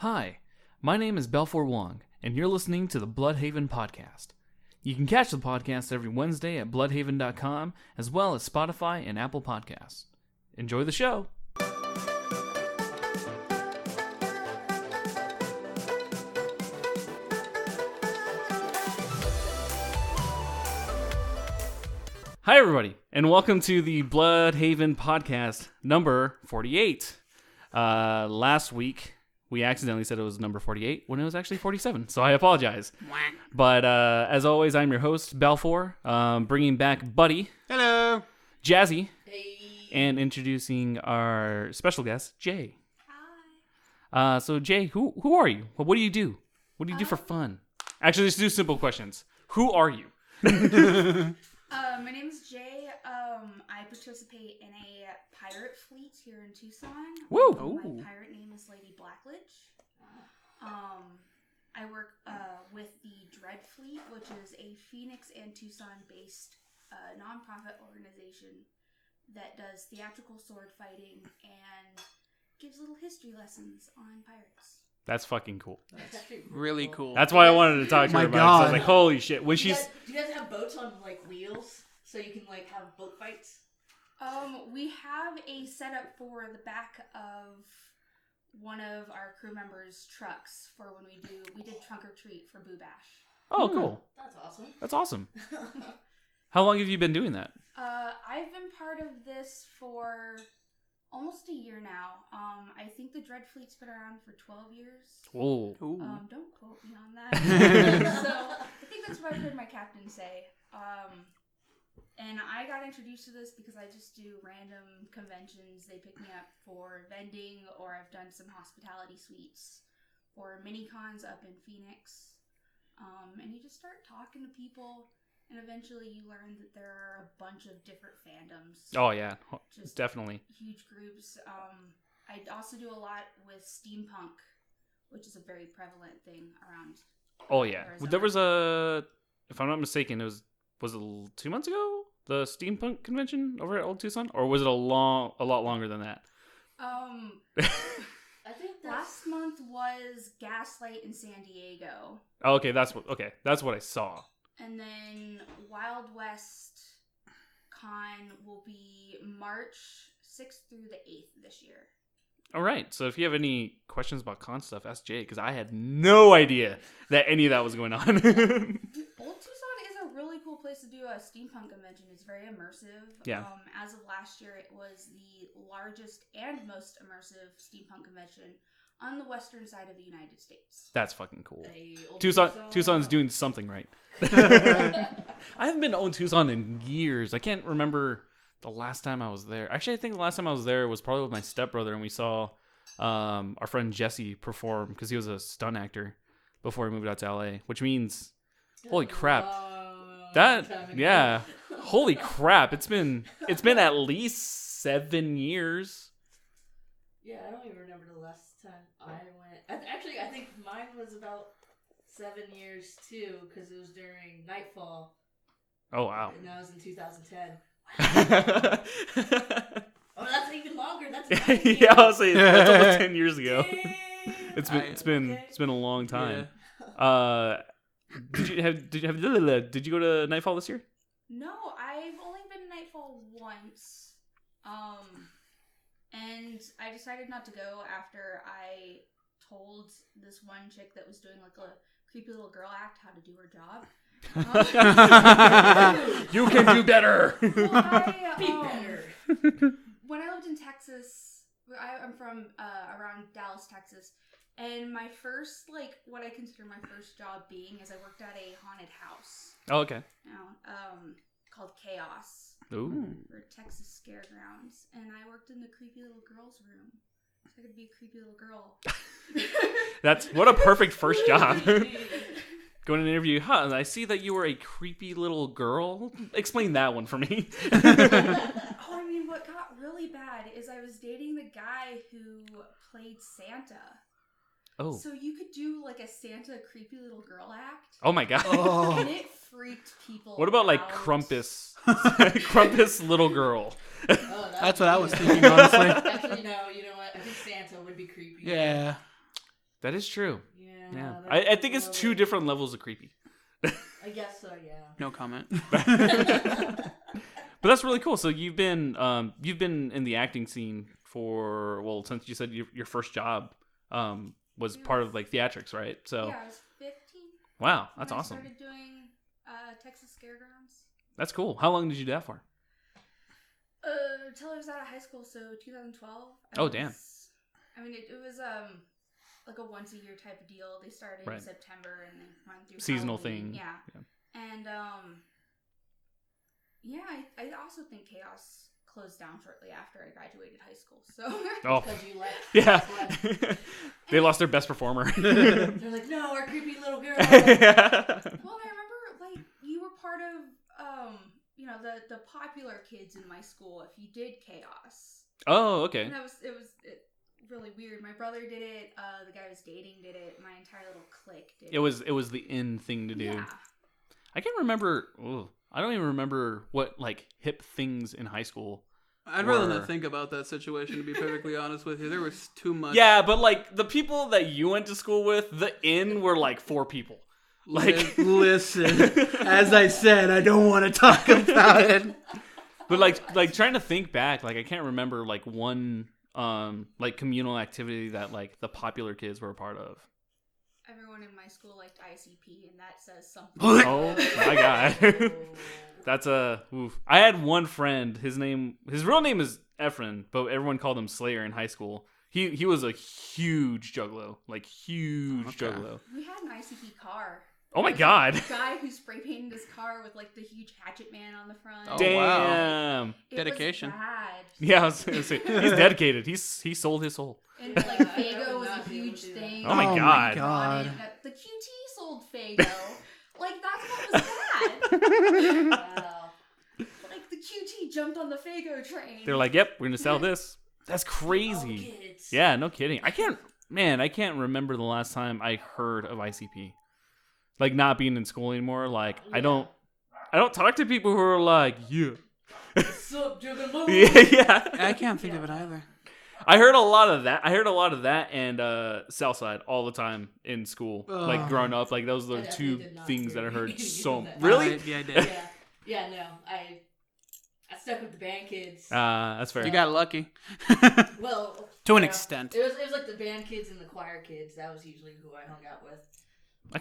Hi, my name is Balfour Wong, and you're listening to the Bluhdhaven podcast. You can catch the podcast every Wednesday at bluhdhaven.com, as well as Spotify and Apple Podcasts. Enjoy the show! Hi, everybody, and welcome to the Bluhdhaven podcast, number 48. Last week, we accidentally said it was number 48 when it was actually 47, so I apologize. But as always, I'm your host, Balfour, bringing back Buddy. Hello. Jazzy. Hey. And introducing our special guest, Jaye. Hi. So, Jaye, who are you? What do you do? What do you do for fun? Actually, let's do simple questions. Who are you? My name is Jaye. I participate in a pirate fleet here in Tucson. Woo! My pirate name is Lady Blackledge. I work with the Dread Fleet, which is a Phoenix and Tucson-based nonprofit organization that does theatrical sword fighting and gives little history lessons on pirates. That's fucking cool. That's really cool. That's why I wanted to talk to her about it. So I was like, holy shit. When Do you guys have boats on like wheels so you can like have boat fights? We have a setup for the back of one of our crew members' trucks for when we did trunk or treat for Boo Bash. Oh, cool. That's awesome. That's awesome. How long have you been doing that? I've been part of this for almost a year now. I think the Dread Fleet's been around for 12 years. Oh. Don't quote me on that. So I think that's what I've heard my captain say. And I got introduced to this because I just do random conventions. They pick me up for vending, or I've done some hospitality suites for mini cons up in Phoenix. And you just start talking to people, and eventually you learn that there are a bunch of different fandoms. Oh, yeah. Just definitely. Huge groups. I also do a lot with steampunk, which is a very prevalent thing around. Oh, yeah. Arizona. There was if I'm not mistaken, was it 2 months ago? The steampunk convention over at Old Tucson? Or was it a lot longer than that? I think Last month was Gaslight in San Diego. Oh, okay, that's what I saw. And then Wild West Con will be March 6th through the 8th this year. All right. So if you have any questions about con stuff, ask Jaye, because I had no idea that any of that was going on. Old Tucson is a really cool place to do a steampunk convention. It's very immersive. Yeah. As of last year, it was the largest and most immersive steampunk convention on the western side of the United States. That's fucking cool. Hey, Tucson's doing something right. I haven't been to Old Tucson in years. I can't remember the last time I was there. Actually, I think the last time I was there was probably with my stepbrother, and we saw our friend Jazzy perform because he was a stunt actor before he moved out to LA, which means, holy crap. Holy crap. It's been at least 7 years. Yeah, I don't even remember the last time I went. Actually, I think mine was about 7 years too, because it was during Nightfall. Oh, wow. And that was in 2010. Oh, that's even longer. That's 9 years. Yeah, I'll say that's almost 10 years ago. Dang. It's been a long time. Yeah. Did you go to Nightfall this year? No, I've only been to Nightfall once. And I decided not to go after I told this one chick that was doing like a creepy little girl act how to do her job. You can do better. Well, Be better. When I lived in Texas, I'm from around Dallas, Texas, and my first, like, what I consider my first job being is I worked at a haunted house. Oh, okay. Called Chaos. Ooh. For Texas Scaregrounds, and I worked in the creepy little girl's room, so I could be a creepy little girl. That's what a perfect first job. Go in an interview. I see that you were a creepy little girl. Explain that one for me. Oh, I mean, what got really bad is I was dating the guy who played Santa. Oh. So you could do like a Santa creepy little girl act. Oh my god. Oh. And it freaked people What about like out. Krampus? Krampus little girl. Oh, That's what I was thinking, honestly. Actually, no. You know what? I think Santa would be creepy. Yeah. That is true. Yeah. Yeah. that's I think it's really- 2 different levels of creepy. I guess so. Yeah. No comment. But that's really cool. So you've been in the acting scene for, well, since you said your first job was part of like theatrics, right? So Yeah, I was 15. wow, that's when awesome. I started doing Texas Fairgrounds. That's cool. How long did you do that for? Till I was out of high school, so 2012. Oh, damn. I mean, it was like a once a year type of deal. They started in September and then run through Seasonal Halloween. thing. Yeah. And I also think Chaos closed down shortly after I graduated high school. So Oh, Because you left. yeah. They lost their best performer. They're like, no, our creepy little girl. well, I remember like you were part of the popular kids in my school. If you did Chaos. Oh, okay. And it was really weird. My brother did it. The guy I was dating did it. My entire little clique did it. It was the in thing to do. Yeah. I can't remember. I don't even remember what like hip things in high school. I'd rather not think about that situation, to be perfectly honest with you. There was too much. Yeah, but like the people that you went to school with, the in were like 4 people. Like, listen, as I said, I don't want to talk about it. but like trying to think back, like I can't remember like one like communal activity that like the popular kids were a part of. Everyone in my school liked ICP, and that says something. Oh my god. That's oof. I had one friend, his real name is Efren, but everyone called him Slayer in high school. He was a huge juggalo, like huge juggalo. We had an ICP car. Oh my god. A guy who spray painted his car with like the huge hatchet man on the front. Oh, Damn. wow. It Dedication. Was bad. Yeah, I was gonna say, he's dedicated. He sold his soul. And like Fago was a huge thing. Oh my god. The QT sold Fago. Like that's what was bad. Wow. Like the QT jumped on the Fago train. They're like, "Yep, we're gonna sell this." That's crazy. Yeah, no kidding. I can't remember the last time I heard of ICP. Like not being in school anymore. Like I don't talk to people who are like, yeah. What's up, Juggalo? yeah. I can't think of it either. I heard a lot of that and Southside all the time in school. Like growing up, like those are the 2 things that I heard so really. Yeah, I did. Yeah, no. I stuck with the band kids. That's fair. You got lucky. Well, To an extent. It was like the band kids and the choir kids. That was usually who I hung out with. I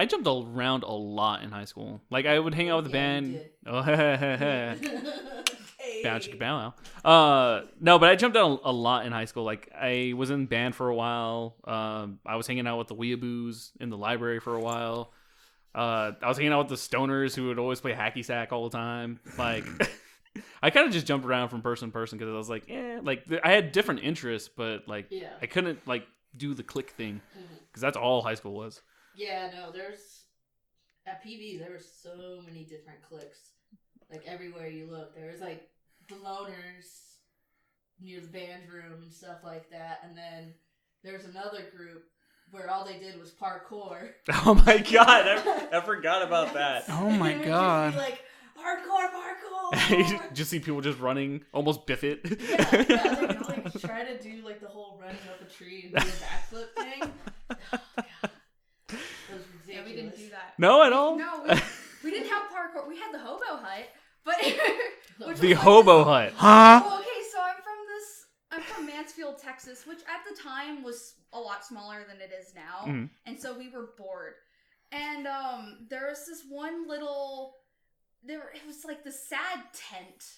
jumped around a lot in high school. Like I would hang out with the band. Oh, bow chicka bow wow. No, but I jumped out a lot in high school. Like I was in band for a while. I was hanging out with the weeaboos in the library for a while. I was hanging out with the stoners who would always play hacky sack all the time. Like I kind of just jumped around from person to person because I was like, like I had different interests, but like I couldn't like do the click thing because that's all high school was. Yeah, no, at PV, there were so many different cliques. Like, everywhere you look. There was, like, the loners near the band room and stuff like that. And then there was another group where all they did was parkour. Oh, my God. I forgot about that. Oh, my God. Just be like, parkour! You just see people just running, almost biff it. Yeah, they would, like, try to do, like, the whole running up a tree and do a backflip thing. Oh, God. Yeah, we didn't do that. No, at all? No, we didn't have parkour. We had the hobo hut, but the hobo hut. Huh? Well, okay, so I'm from Mansfield, Texas, which at the time was a lot smaller than it is now, and so we were bored. And there was this one little. It was like the sad tent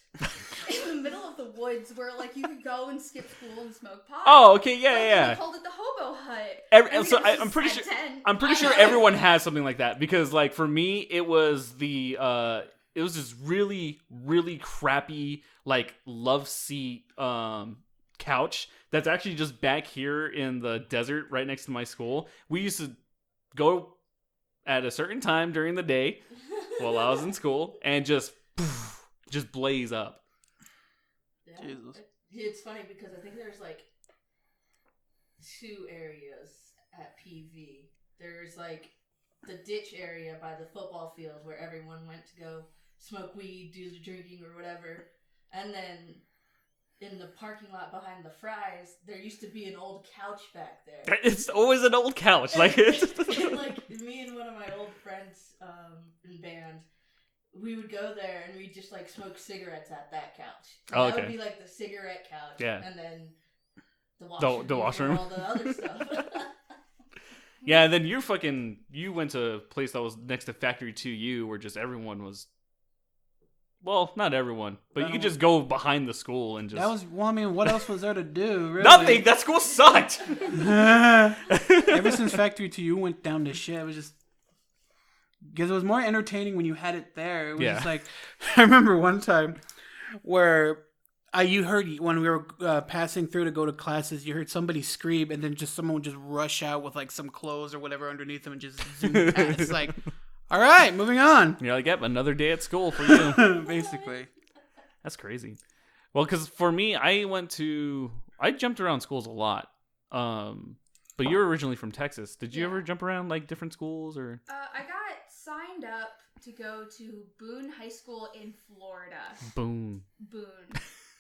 in the middle of the woods where like you could go and skip school and smoke pot. Oh, okay, yeah. They called it the hobo hut. I'm pretty sure everyone has something like that because like for me it was this really really crappy like love seat couch that's actually just back here in the desert right next to my school. We used to go at a certain time during the day while I was in school and just blaze up. Yeah. Jesus. It's funny because I think there's like 2 areas at PV. There's like the ditch area by the football field where everyone went to go smoke weed, do the drinking or whatever. And then in the parking lot behind the Fries, there used to be an old couch back there. It's always an old couch. Like like me and one of my old friends in band, we would go there and we'd just like smoke cigarettes at that couch. So Oh, that okay. would be like the cigarette couch. Yeah. And then the The washroom. and all the other stuff. Yeah, and then you went to a place that was next to Factory 2U where just everyone was, well, not everyone, but you could just go behind the school and just... That was, well, I mean, what else was there to do, really? Nothing! That school sucked! Ever since Factory 2U went down to shit, it was just... Because it was more entertaining when you had it there. It was just like... I remember one time where... you heard when we were passing through to go to classes, you heard somebody scream, and then just someone would just rush out with like some clothes or whatever underneath them and just zoom past. It's like, all right, moving on. You're like, yep, another day at school for you. Basically. That's crazy. Well, because for me, I jumped around schools a lot. But you're originally from Texas. Did you ever jump around like different schools or? I got signed up to go to Boone High School in Florida. Boone.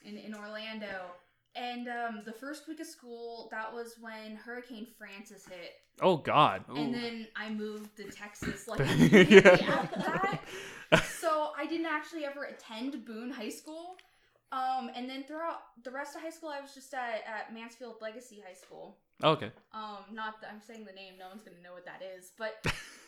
In Orlando. And the first week of school, that was when Hurricane Francis hit. Oh, God. And then I moved to Texas like Yeah. immediately after that. So I didn't actually ever attend Boone High School. And then throughout the rest of high school, I was just at Mansfield Legacy High School. Okay. Not that I'm saying the name, no one's gonna know what that is, but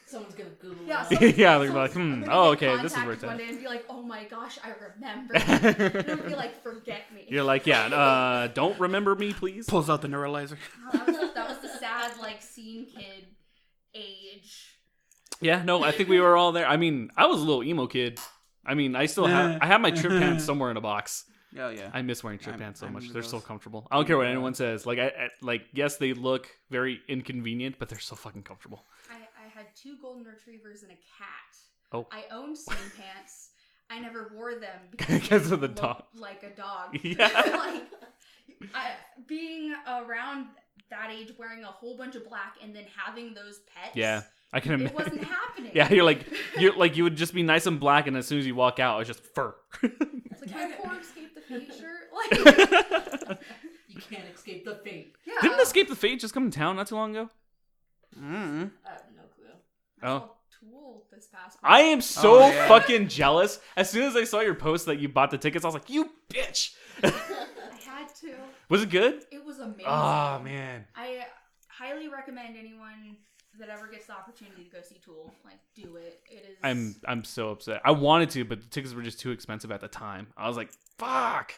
Someone's gonna Google yeah, it. Yeah, they're like, I'm gonna oh, get okay, this is where contacted it's at. one day and be like, oh my gosh, I remember. And I'll be like, forget me. You're like, yeah, don't remember me, please. Pulls out the neuralizer. That was the sad, like, scene kid age. Yeah, no, I think we were all there. I mean, I was a little emo kid. I mean, I have my trip pants somewhere in a box. Oh, yeah. I miss wearing trip pants so much. They're so those. comfortable. I don't care what anyone says. Like, yes, they look very inconvenient, but they're so fucking comfortable. I had 2 golden retrievers and a cat. Oh. I owned sling pants. I never wore them Because of the they dog. looked like a dog. Yeah. Being around that age, wearing a whole bunch of black, and then having those pets. Yeah, I can imagine. It wasn't happening. Yeah, you would just be nice and black, and as soon as you walk out, it's just fur. It's like my poor Escape the Fate shirt. Like, You can't escape the fate. yeah. Didn't Escape the Fate just come to town not too long ago? Mm-hmm. I have no clue. I Oh. saw Tool this past I am so Oh, yeah. fucking jealous. As soon as I saw your post that you bought the tickets, I was like, you bitch. I had to. Was it good? It was amazing. Oh, man. I highly recommend anyone that ever gets the opportunity to go see Tool, like, do it. It is. I'm so upset. I wanted to, but the tickets were just too expensive at the time. I was like, fuck.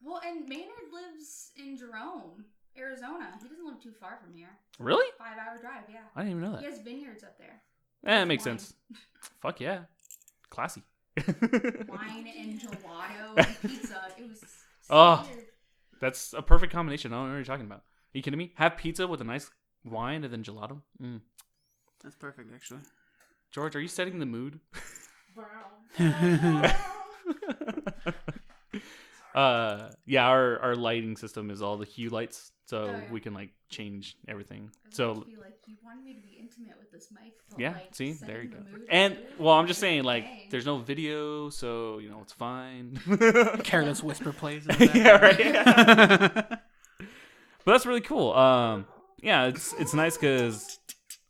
Well, and Maynard lives in Jerome, Arizona. He doesn't live too far from here. Really? 5-hour drive, yeah. I didn't even know He that. has vineyards up there. It makes Wine. sense. Fuck yeah. Classy. Wine and gelato and pizza. It was so Oh. weird. That's a perfect combination. I don't know what you're talking about. Are you kidding me? Have pizza with a nice wine and then gelato? Mm. That's perfect, actually. George, are you setting the mood? Yeah, our lighting system is all the hue lights, so Oh, yeah. we can like change everything. I was So about to be like, you wanted me to be intimate with this mic. But yeah, like, see, setting there you the go. mood And is good. well, I'm just saying, like, Dang. there's no video, so you know it's fine. Careless whisper plays. In the Yeah, background. right. But that's really cool. Yeah, it's nice because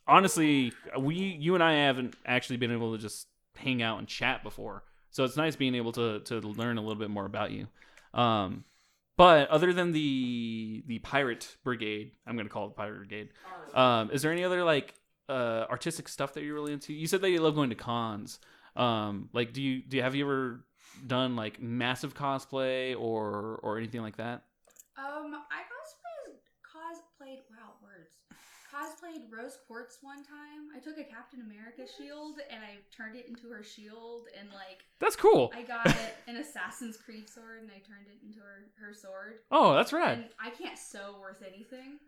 honestly, you and I haven't actually been able to just hang out and chat before, so it's nice being able to learn a little bit more about you. But other than the Pirate Brigade, I'm gonna call it the Pirate Brigade. Is there any other like artistic stuff that you're really into? You said that you love going to cons. Like, do you have you ever done like massive cosplay or anything like that? I cosplayed Rose Quartz one time. I took a Captain America shield and I turned it into her shield, and like That's cool. I got an Assassin's Creed sword and I turned it into her sword. Oh, that's rad. And I can't sew worth anything.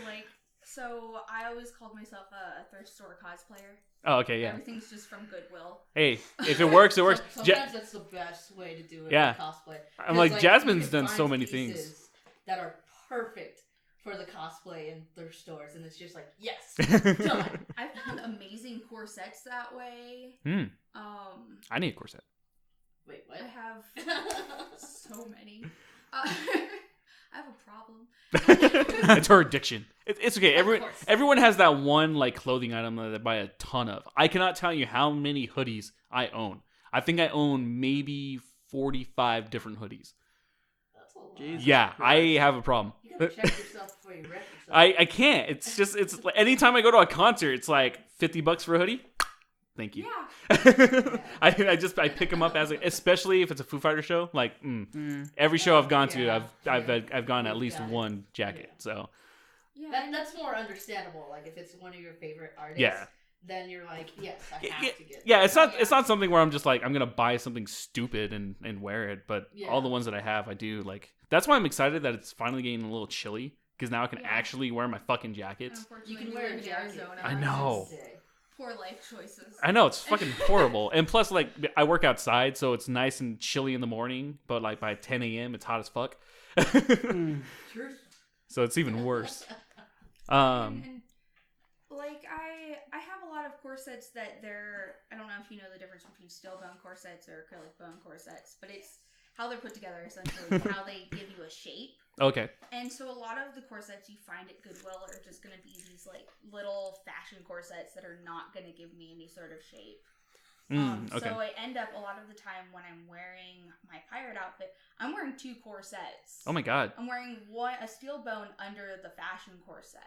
Like, so I always called myself a thrift store cosplayer. Oh, okay, yeah. Everything's just from Goodwill. Hey, if it works, it works. Sometimes that's the best way to do it. Yeah. With cosplay. I'm 'Cause, like, Jasmine's you can done so find many pieces things. that are perfect for the cosplay in thrift stores, and it's just like, yes, done. I found amazing corsets that way. I need a corset. Wait, what? I have so many. I have a problem. It's her addiction. It's okay. Of course. Everyone has that one like clothing item that they buy a ton of. I cannot tell you how many hoodies I own. I think I own maybe 45 different hoodies. That's a lot. Jesus Yeah, Christ. I have a problem. You gotta check yourself before you wreck yourself. I can't. It's like anytime I go to a concert, it's like $50 for a hoodie. Thank you. Yeah. I pick them up especially if it's a Foo Fighter show. Like every show I've gone to, Yeah. I've gone at least Got it. one jacket. So Yeah. That's more understandable. Like if it's one of your favorite artists, Yeah. then you're like, yes, I have to get. yeah, it's that. not something where I'm just like I'm gonna buy something stupid and wear it. But Yeah. all the ones that I have, I do like. That's why I'm excited that it's finally getting a little chilly because now I can Yeah. actually wear my fucking jackets. Unfortunately, You can we wear live a in jacket. Arizona. I know. Poor life choices. I know, it's fucking horrible. And plus, like, I work outside, so it's nice and chilly in the morning, but, like, by 10 a.m., it's hot as fuck. Truth. So it's even worse. And, like I have a lot of corsets that I don't know if you know the difference between steel bone corsets or acrylic bone corsets, but it's how they're put together essentially, how they give you a shape. Okay. And so a lot of the corsets you find at Goodwill are just going to be these like little fashion corsets that are not going to give me any sort of shape. Okay. So I end up a lot of the time when I'm wearing my pirate outfit, I'm wearing 2 corsets. Oh my god. I'm wearing a steel bone under the fashion corset.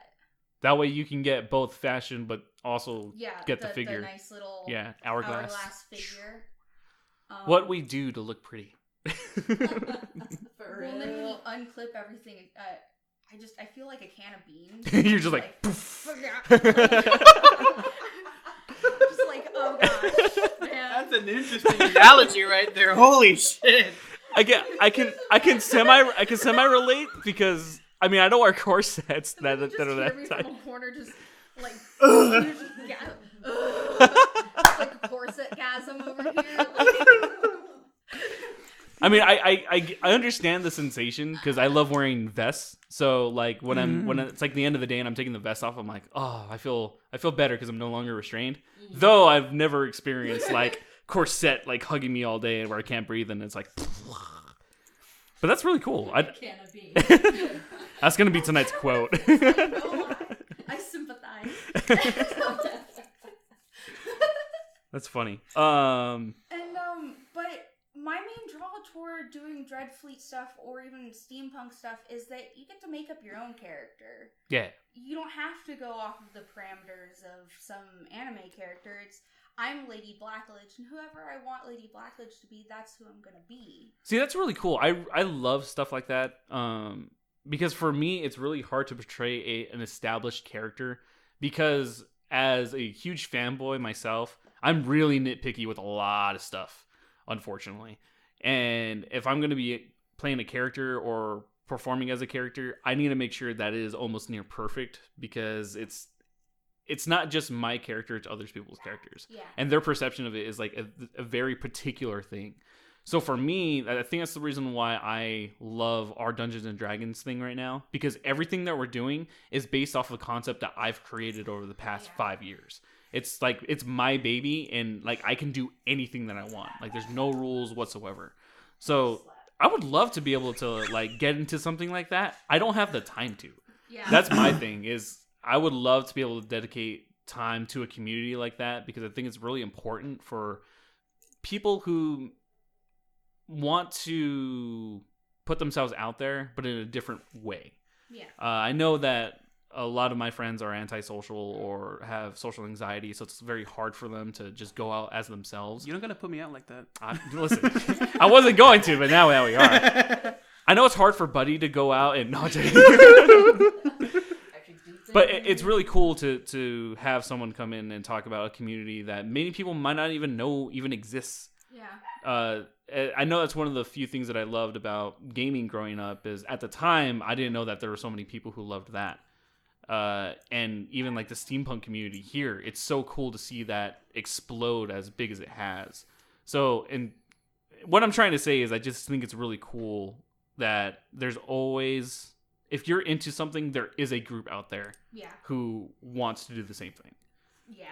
That way you can get both fashion, but also Yeah, get the figure. The nice little Hourglass. figure. What we do to look pretty. For Well, then you real. unclip everything. I feel like a can of beans. You're just like, just like, oh gosh, man. That's an interesting analogy right there. Holy shit. I can semi relate because I mean I don't wear corsets that Just are hear that me tight. from a corner, just like, it's like a corset-gasm over here. I mean, I understand the sensation because I love wearing vests. So like when it's like the end of the day and I'm taking the vest off, I'm like, oh, I feel better because I'm no longer restrained. Though I've never experienced like corset like hugging me all day where I can't breathe and it's like. But that's really cool. Can of beans. That's gonna be tonight's quote. I sympathize. That's funny. But my main draw toward doing Dreadfleet stuff or even steampunk stuff is that you get to make up your own character. Yeah. You don't have to go off of the parameters of some anime character. I'm Lady Blackledge, and whoever I want Lady Blackledge to be, that's who I'm gonna be. See, that's really cool. I love stuff like that. Because for me, it's really hard to portray an established character. Because as a huge fanboy myself, I'm really nitpicky with a lot of stuff, unfortunately. And if I'm gonna be playing a character or performing as a character, I need to make sure that it is almost near perfect because it's not just my character, it's other people's characters. Yeah. And their perception of it is like a very particular thing. So for me, I think that's the reason why I love our Dungeons and Dragons thing right now, because everything that we're doing is based off of a concept that I've created over the past 5 years. It's like, it's my baby and like I can do anything that I want. Like there's no rules whatsoever. So I would love to be able to like get into something like that. I don't have the time to. Yeah. That's my thing is I would love to be able to dedicate time to a community like that because I think it's really important for people who want to put themselves out there, but in a different way. Yeah. I know that a lot of my friends are antisocial or have social anxiety, so it's very hard for them to just go out as themselves. You're not gonna put me out like that. Listen, I wasn't going to, but now we are. I know it's hard for Buddy to go out and not. But it's really cool to have someone come in and talk about a community that many people might not even know even exists. Yeah. I know that's one of the few things that I loved about gaming growing up is at the time I didn't know that there were so many people who loved that. And even like the steampunk community here, it's so cool to see that explode as big as it has. So, and what I'm trying to say is I just think it's really cool that there's always, if you're into something, there is a group out there who wants to do the same thing. Yeah.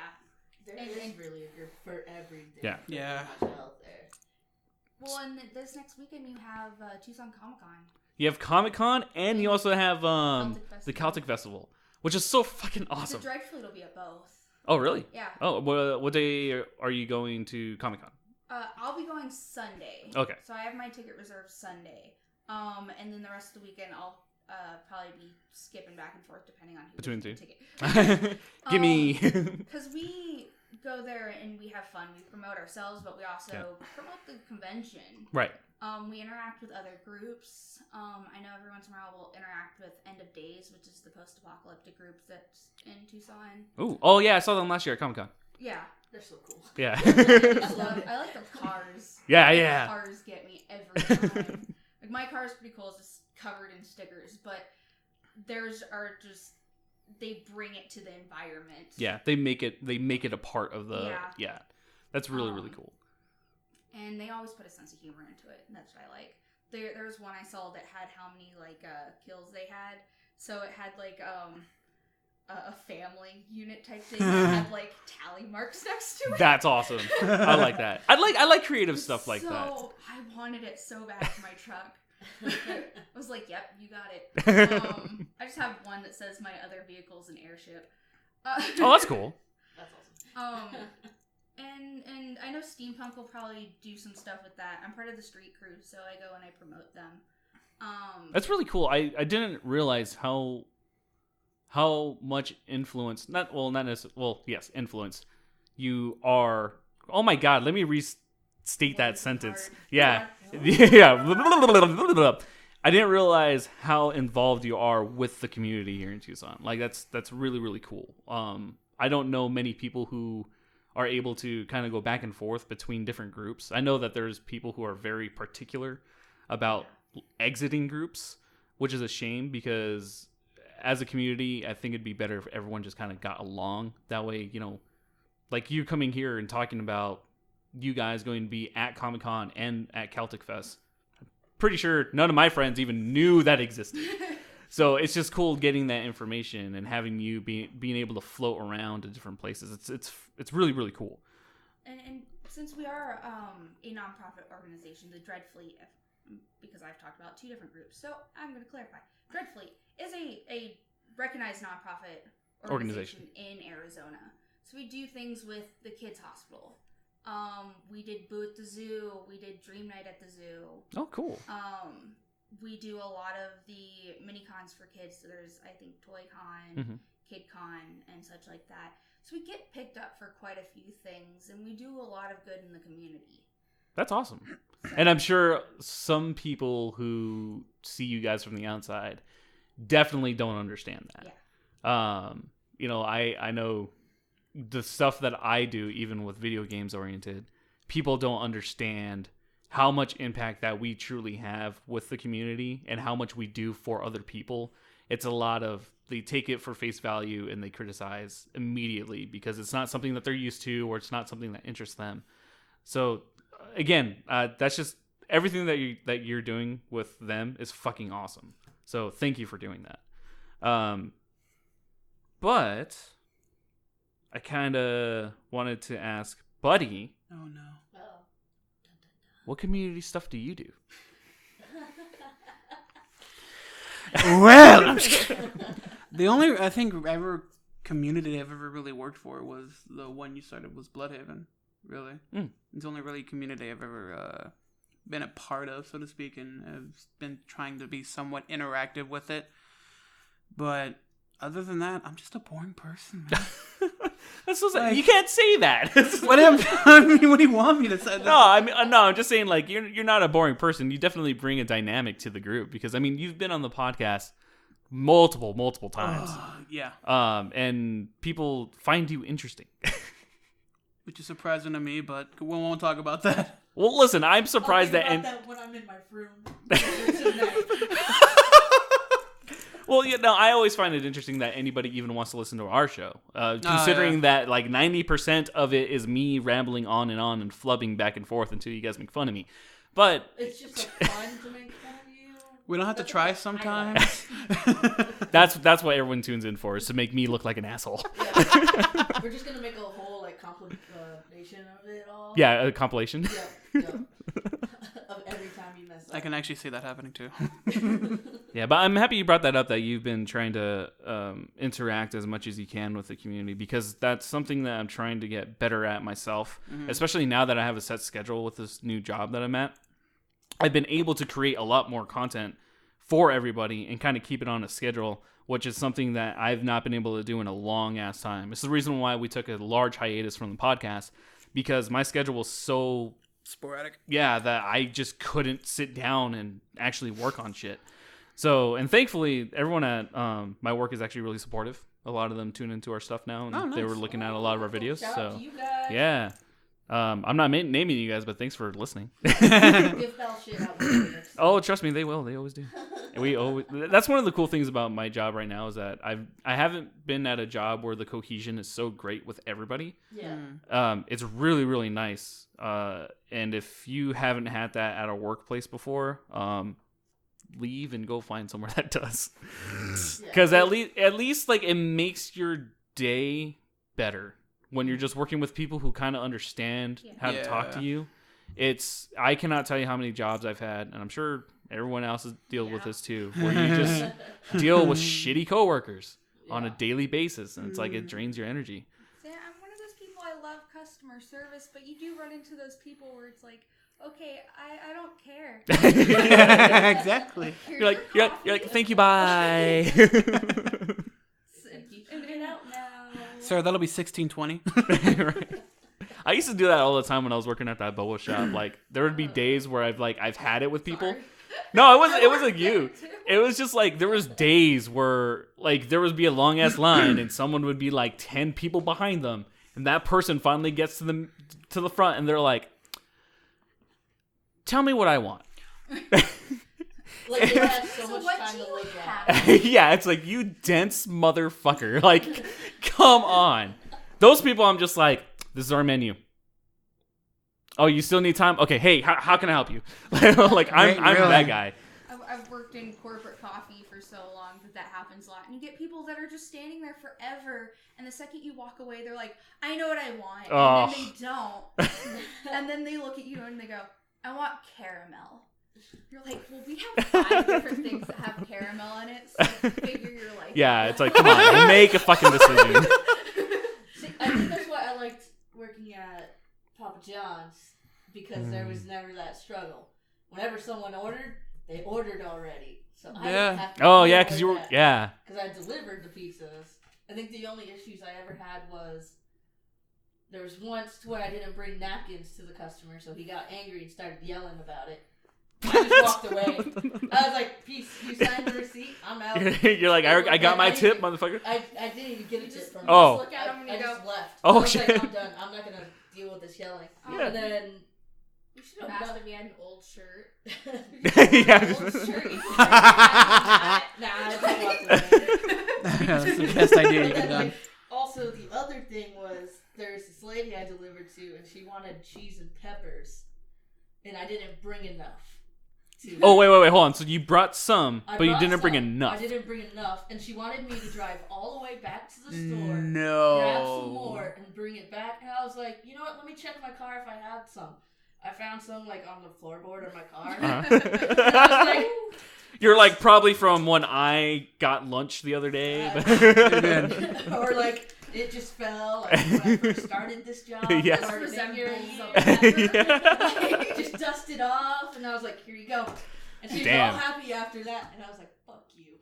There is really a group for everything. Yeah. Yeah. Out there. Well, and this next weekend you have Tucson Comic Con. You have Comic-Con, and you also have the Celtic Celtic Festival, which is so fucking awesome. The Dread Fleet will be at both. Oh, really? Yeah. Oh, what day are you going to Comic-Con? I'll be going Sunday. Okay. So I have my ticket reserved Sunday. And then the rest of the weekend I'll probably be skipping back and forth depending on who Between gets the the ticket. Give me. Because we go there and we have fun. We promote ourselves, but we also promote the convention. Right. We interact with other groups. I know every once in a while we'll interact with End of Days, which is the post-apocalyptic group that's in Tucson. Ooh. Oh, yeah, I saw them last year at Comic-Con. Yeah. They're so cool. Yeah. I like their cars. Yeah. The cars get me every time. Like, my car's pretty cool. It's just covered in stickers, but theirs are just, they bring it to the environment. Yeah, they make it a part of the... Yeah. That's really cool. And they always put a sense of humor into it, and that's what I like. There was one I saw that had how many, like, kills they had. So it had, like, a family unit type thing that had, like, tally marks next to it. That's awesome. I like that. I like creative stuff like that. So, I wanted it so bad for my truck. I was like, yep, you got it. I just have one that says my other vehicle's an airship. Oh, that's cool. That's awesome. And I know Steampunk will probably do some stuff with that. I'm part of the street crew, so I go and I promote them. That's really cool. I didn't realize how much influence, influence you are. Oh my God, let me restate that sentence. Hard. Yeah. Yeah. I didn't realize how involved you are with the community here in Tucson. Like, that's really cool. I don't know many people who are able to kind of go back and forth between different groups. I know that there's people who are very particular about exiting groups, which is a shame because as a community, I think it'd be better if everyone just kind of got along. That way, you know, like you coming here and talking about you guys going to be at Comic-Con and at Celtic Fest. Pretty sure none of my friends even knew that existed. So it's just cool getting that information and having you being able to float around to different places. It's really cool. And since we are a nonprofit organization, the Dread Fleet, because I've talked about two different groups, so I'm going to clarify. Dread Fleet is a recognized nonprofit organization in Arizona. So we do things with the Kids Hospital. We did Boo at the Zoo. We did Dream Night at the Zoo. Oh, cool. We do a lot of the mini cons for kids. So there's, I think, Toy Con, Kid Con, and such like that. So we get picked up for quite a few things, and we do a lot of good in the community. That's awesome. And I'm sure some people who see you guys from the outside definitely don't understand that. Yeah. You know, I know the stuff that I do, even with video games oriented, people don't understand how much impact that we truly have with the community and how much we do for other people. It's a lot of, they take it for face value and they criticize immediately because it's not something that they're used to or it's not something that interests them. So again, that's just everything that you're doing with them is fucking awesome. So thank you for doing that. But I kind of wanted to ask Buddy. Oh no. What community stuff do you do? Well, I'm just kidding. The only I think community I've ever really worked for was the one you started was Bluhdhaven. Really, it's the only really community I've ever been a part of, so to speak, and I've been trying to be somewhat interactive with it. But other than that, I'm just a boring person, man. That's so sad. You can't say that. What do you want me to say? No, I'm just saying, like, you're not a boring person. You definitely bring a dynamic to the group because, I mean, you've been on the podcast multiple times. Yeah. And people find you interesting. Which is surprising to me, but we won't talk about that. Well, listen, I'm surprised that when I'm in my room. Well, you know, I always find it interesting that anybody even wants to listen to our show, considering that like 90% of it is me rambling on and flubbing back and forth until you guys make fun of me. But it's just like fun to make fun of you. We don't have to try sometimes. That's what everyone tunes in for, is to make me look like an asshole. Yeah. We're just gonna make a whole like compilation of it all. Yeah, a compilation. Yeah. of every time you mess up. I can actually see that happening too. Yeah, but I'm happy you brought that up, that you've been trying to interact as much as you can with the community, because that's something that I'm trying to get better at myself, especially now that I have a set schedule with this new job that I'm at. I've been able to create a lot more content for everybody and kind of keep it on a schedule, which is something that I've not been able to do in a long ass time. It's the reason why we took a large hiatus from the podcast, because my schedule was so Sporadic. Yeah, that I just couldn't sit down and actually work on shit. So, and thankfully, everyone at my work is actually really supportive. A lot of them tune into our stuff now, and they were looking at a lot of our videos. Shout so, out to you guys. yeah. I'm not naming you guys, but thanks for listening. Give Bell shit out with Oh, trust me, they will. They always do. That's one of the cool things about my job right now, is that I haven't been at a job where the cohesion is so great with everybody. Yeah. It's really, really nice. And if you haven't had that at a workplace before, leave and go find somewhere that does. Because at least like it makes your day better when you're just working with people who kind of understand how to talk to you. I cannot tell you how many jobs I've had, and I'm sure everyone else has dealt with this too, where you just deal with shitty coworkers on a daily basis, and it's like it drains your energy. Yeah, I'm one of those people, I love customer service, but you do run into those people where it's like, okay, I don't care. Exactly. You're like, thank you, bye. And out now. Sir, that'll be $16.20. Right. I used to do that all the time when I was working at that boba shop. Like, there would be days where I've had it with people. Sorry. No, it wasn't you. It was just like there was days where like there would be a long ass line and someone would be like 10 people behind them, and that person finally gets to the front and they're like, "Tell me what I want." Like they have so much what time do to you look have? at. Yeah, it's like, you dense motherfucker. Like, come on. Those people, I'm just like, this is our menu. Oh, you still need time? Okay, hey, how can I help you? Like, I'm Really? that guy. I've worked in corporate coffee for so long that happens a lot. And you get people that are just standing there forever, and the second you walk away, they're like, I know what I want. Oh. And then they don't. And then they look at you and they go, I want caramel. You're like, well, we have 5 different things that have caramel in it, so figure you're like... Yeah, it's like, come on, make a fucking decision. See, I think that's why I liked working at Papa John's, because there was never that struggle. Whenever someone ordered, they ordered already. So I didn't have to Oh, deal yeah, with because you were... that. Yeah. Because I delivered the pizzas. I think the only issues I ever had was there was once where I didn't bring napkins to the customer, so he got angry and started yelling about it. I just walked away. I was like, "Peace, you signed the receipt. I'm out." You're like, I got my tip, motherfucker. I didn't even get a tip from him. Oh. Look at them and I you go, just left. Oh, I was shit. like, I'm done. I'm not gonna deal with this yelling. Yeah. And then we should have asked if he had an old shirt. Yeah. Old shirt. nah, I just walked away. That's the best idea you could have done. Also, the other thing was there's this lady I delivered to, and she wanted cheese and peppers, and I didn't bring enough. Oh, wait, hold on. So you brought some, but you didn't bring some. enough. I didn't bring enough, and she wanted me to drive all the way back to the store, No. grab some more, and bring it back. And I was like, you know what? Let me check my car if I had some. I found some like on the floorboard of my car. Uh-huh. I was like, You're like probably from when I got lunch the other day. or like it just fell like, when I first started this job. Yeah. I started in here a year. Yeah. Just dusted off, and I was like, here you go. And she was Damn. all happy after that, and I was like, fuck you.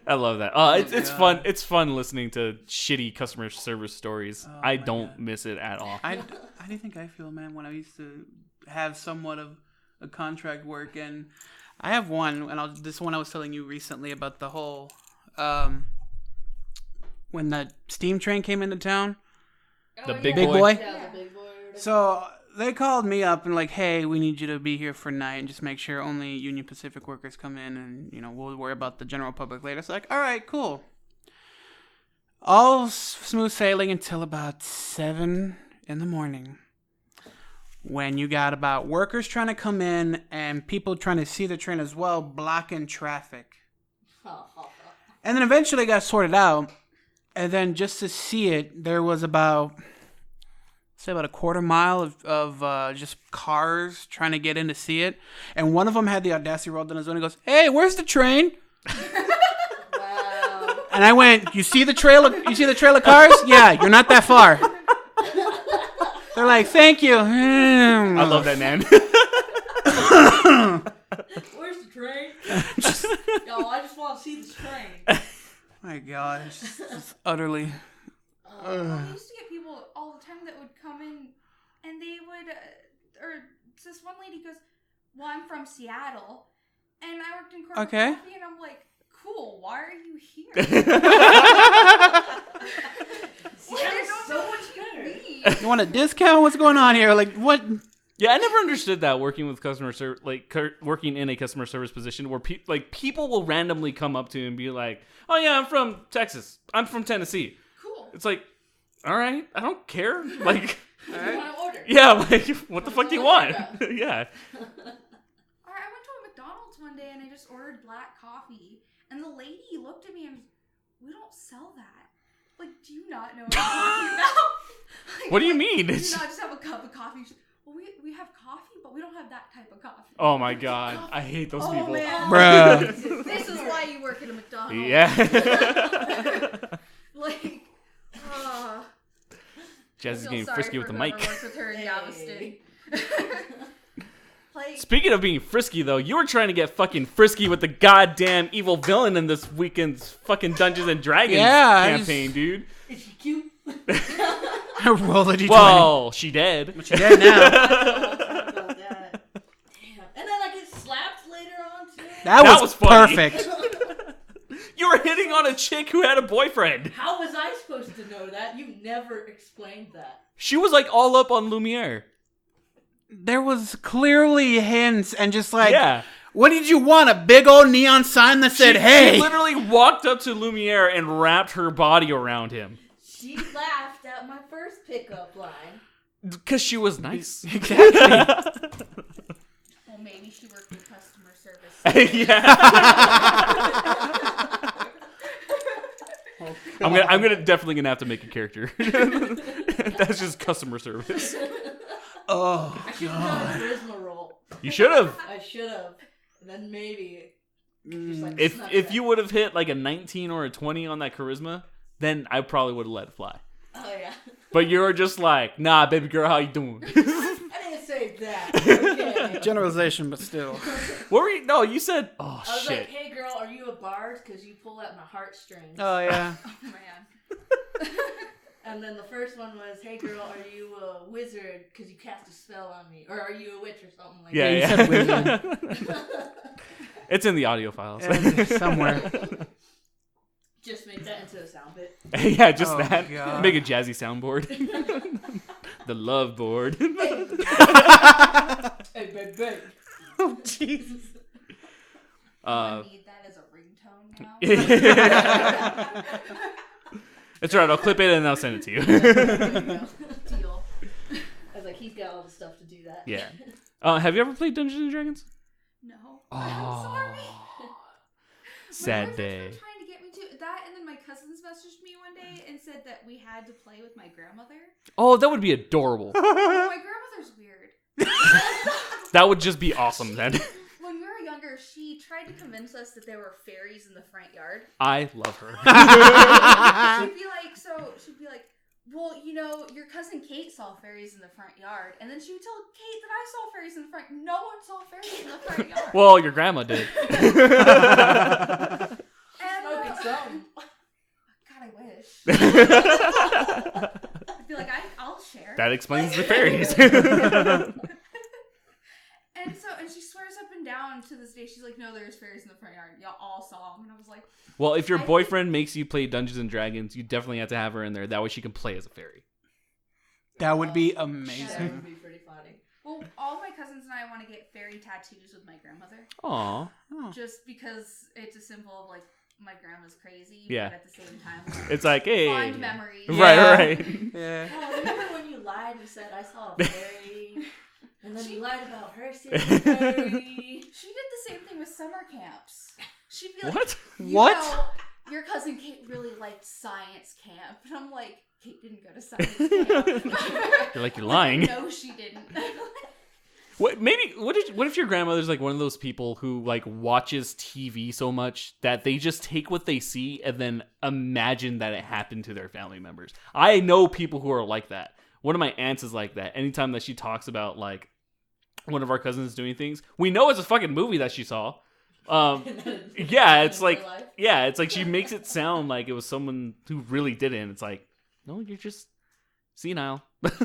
I love that. It's fun. It's fun listening to shitty customer service stories. Oh, I my don't God. miss it at all. I do think I feel, man, when I used to have somewhat of a contract work, and I have one, and this one I was telling you recently about the whole, when the steam train came into town. The Oh, big Big boy. boy? Yeah, the big boy. or whatever. So they called me up and like, hey, we need you to be here for night and just make sure only Union Pacific workers come in, and we'll worry about the general public later. It's like, all right, cool. All smooth sailing until about 7 in the morning, when you got about workers trying to come in and people trying to see the train as well, blocking traffic. And then eventually it got sorted out. And then just to see it, there was about say about a quarter mile of just cars trying to get in to see it. And one of them had the audacity rolled down his window and goes, "Hey, where's the train?" Wow. And I went, "You see the trail of cars? Yeah, you're not that far." They're like, "Thank you." I love that, man. Where's the train? Yo, I just want to see the train. My God, it's just utterly. I used to get people all the time that would come in, and they would, or this one lady goes, "Well, I'm from Seattle, and I worked in corporate coffee," and I'm like, "Cool, why are you here?" Seattle's so much better. You want a discount? What's going on here? Like, what? Yeah, I never understood that working with customer service, working in a customer service position where people will randomly come up to you and be like, "Oh yeah, I'm from Texas. I'm from Tennessee." Cool. It's like, all right, I don't care. Like, What do you want to order? yeah, like what the fuck do you want? Yeah. I went to a McDonald's one day and I just ordered black coffee, and the lady looked at me and, "We don't sell that. Like, do you not know what I'm talking about?" Like, What do you mean? Do you not just have a cup of coffee? She's, "Well, we have coffee, but we don't have that type of coffee." Oh my God, I hate those people. Man. Bruh. This is why you work at a McDonald's. Yeah. Like, Jazzy's getting frisky with the mic. With her in Galveston. Like, Speaking of being frisky, though, you were trying to get fucking frisky with the goddamn evil villain in this weekend's fucking Dungeons and Dragons campaign, dude. Is she cute? I rolled a d20. Well, she dead. But she dead now. About that. Damn. And then I get slapped later on too. That was funny. perfect. You were hitting on a chick who had a boyfriend. How was I supposed to know that? You never explained that. She was like all up on Lumiere. There was clearly hints and just like, Yeah. what did you want? A big old neon sign that said, "Hey." She literally walked up to Lumiere and wrapped her body around him. She laughed at my first pickup line. Because she was nice. Exactly. well, maybe she worked in customer service. Yeah. I'm gonna definitely gonna have to make a character. That's just customer service. Oh, I should have done a charisma roll. You should have. I should have. And then maybe. Just like If snuck if that. you would have hit like a 19 or a 20 on that charisma, then I probably would have let it fly. Oh yeah. But you were just like, "Nah, baby girl, how you doing?" I didn't say that. Okay. generalization, but still. What were you? No, you said, "Oh I was shit." like, "Hey girl, are you a bard? Because you pull at my heartstrings." Oh, yeah. Oh, man. And then the first one was, "Hey girl, are you a wizard? Because you cast a spell on me, or are you a witch or something like Yeah, you yeah. said wizard. that?" It's in the audio files. Somewhere. Just make that into a sound bit. Yeah, just Oh, that. God. Make a Jazzy soundboard. The love board. Hey, baby. Oh, Jesus. I need that as a ringtone now. It's alright, I'll clip it and I'll send it to you. Deal. I was like, he's got all the stuff to do that. Yeah. Have you ever played Dungeons and Dragons? No. Oh. I'm sorry. Sad My day. boyfriend's been trying to get me to that, and then my cousins messaged me one day and said that we had to play with my grandmother. Oh, that would be adorable. My grandmother's weird. That would just be awesome then. When we were younger, she tried to convince us that there were fairies in the front yard. I love her. She'd be like, "Well, you know, your cousin Kate saw fairies in the front yard." And then she would tell Kate that I saw fairies in the front. No one saw fairies in the front yard. Well, your grandma did. And, Smoking something. God, I wish. I'd be like, I'll share. That explains the fairies. And she swears up and down to this day, she's like, "No, there's fairies in the front yard. Y'all all saw them." And I was like, Well, if your boyfriend makes you play Dungeons and Dragons, you definitely have to have her in there. That way she can play as a fairy. That would be That amazing. would be pretty funny. well, all my cousins and I want to get fairy tattoos with my grandmother. Aw. Just because it's a symbol of, like, my grandma's crazy, Yeah. but at the same time, It's like, hey. fond memories. Right. Yeah. Oh, remember when you lied and said, "I saw a fairy"? And then you lied about her seeing a fairy. She did the same thing with summer camps. She'd be like, What? "You What? know, your cousin Kate really liked science camp. And I'm like, Kate didn't go to science camp. You're like, you're lying. No, she didn't. What if your grandmother's like one of those people who like watches TV so much that they just take what they see and then imagine that it happened to their family members? I know people who are like that. One of my aunts is like that. Anytime that she talks about like one of our cousins doing things, we know it's a fucking movie that she saw. It's like she makes it sound like it was someone who really did it. And it's like, no, you're just senile. No, I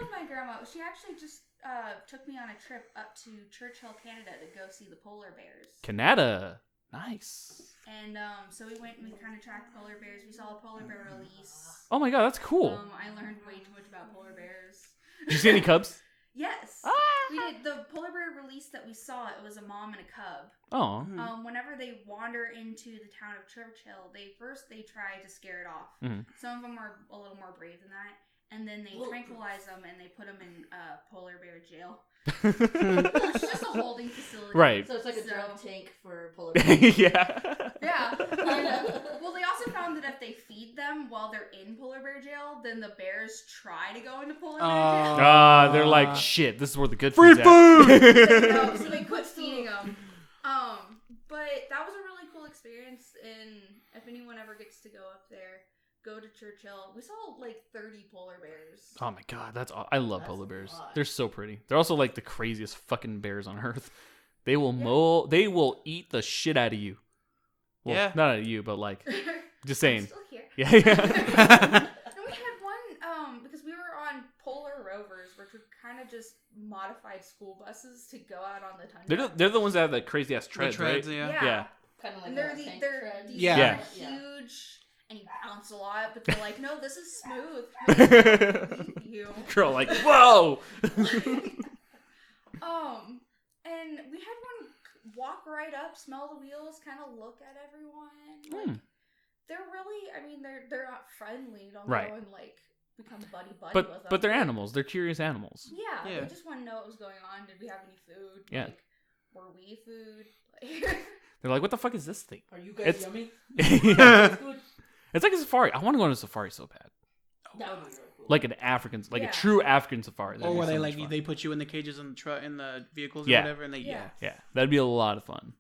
love my grandma. She actually just took me on a trip up to Churchill, Canada to go see the polar bears. Canada. Nice. And so we went and we kind of tracked polar bears. We saw a polar bear release. Oh my god, that's cool. I learned way too much about polar bears. Did you see any cubs? Yes. We did. The polar bear release that we saw, it was a mom and a cub. Oh. Whenever they wander into the town of Churchill, they try to scare it off. Mm-hmm. Some of them are a little more brave than that. And then they tranquilize them and they put them in polar bear jail. It's just a holding facility. Right. So it's like a drug tank for polar bears. Yeah. Yeah. Well, they also found that if they feed them while they're in polar bear jail, then the bears try to go into polar bear jail. They're like, shit, this is where the good free food's food! No, so they quit feeding them. But that was a really cool experience, and if anyone ever gets to go up there, go to Churchill. We saw like 30 polar bears. Oh my god, I love polar bears. They're so pretty. They're also like the craziest fucking bears on earth. They will they will eat the shit out of you. Well, not out of you, but like, just saying. I'm still here. Yeah. No, we had one because we were on Polar Rovers, which were kind of just modified school buses to go out on the tundra. They're the ones that have that crazy ass treads, right? Yeah. Kind of like And they're tank they're treads. these Yeah. huge, and you bounce a lot, but they're like, no, this is smooth. You. Girl, like, whoa. And we had one walk right up, smell the wheels, kind of look at everyone. Like, they're really, I mean, they're not friendly. Don't go and like become buddy with them. But they're animals. They're curious animals. Yeah, they just want to know what was going on. Did we have any food? Yeah. Like, were we food? Like, They're like, what the fuck is this thing? Are you guys yummy? Yeah. It's like a safari. I want to go on a safari so bad. That would be really cool. Like an African, like a true African safari. Or where they put you in the cages in the truck, in the vehicles or Yeah. whatever, and they Yeah, that'd be a lot of fun.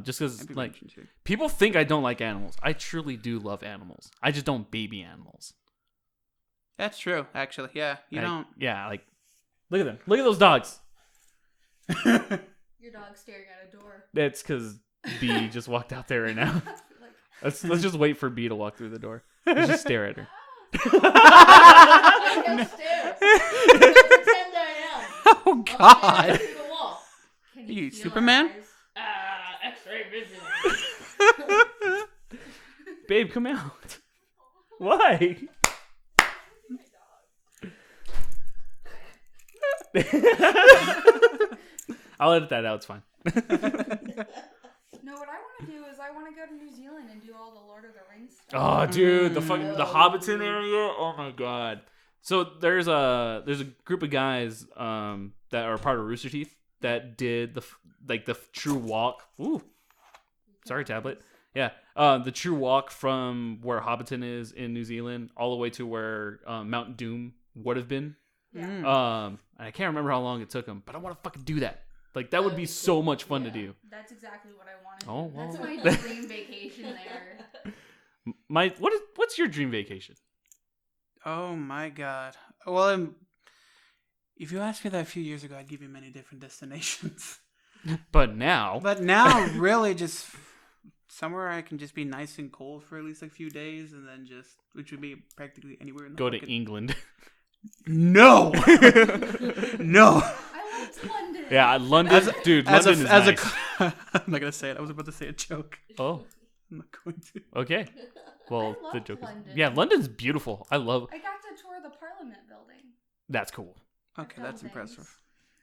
Just because like people think I don't like animals. I truly do love animals. I just don't baby animals. That's true, actually. Yeah, you don't. Yeah, like look at them. Look at those dogs. your dog's staring at a door. That's because B just walked out there right now. Like, Let's just wait for B to walk through the door. Let's just stare at her. Don't stare. Pretend I am. Oh God! Through the wall. can You feel Superman? our eyes? X-ray vision. Babe, come out. Why? I'll edit that out. It's fine. No, what I want to do is I want to go to New Zealand and do all the Lord of the Rings stuff. Oh, dude, the Hobbiton area. Oh my god. So there's a group of guys that are part of Rooster Teeth that did the true walk. Ooh, sorry, tablet. Yeah, the true walk from where Hobbiton is in New Zealand all the way to where Mount Doom would have been. Yeah. And I can't remember how long it took them, but I want to fucking do that. Like that would be so much fun to do. That's exactly what I wanted. Oh, well. That's my dream vacation there. What's your dream vacation? Oh my God! Well, if you asked me that a few years ago, I'd give you many different destinations. But now, really, just somewhere I can just be nice and cold for at least a few days, and then which would be practically anywhere in the go to England. No, no. I liked London. Yeah, London, dude. London is nice. I'm not gonna say it. I was about to say a joke. Oh, I'm not going to. Okay. Well, I the loved joke is London. London's beautiful. I got to tour the Parliament building. That's cool. Okay, that's impressive.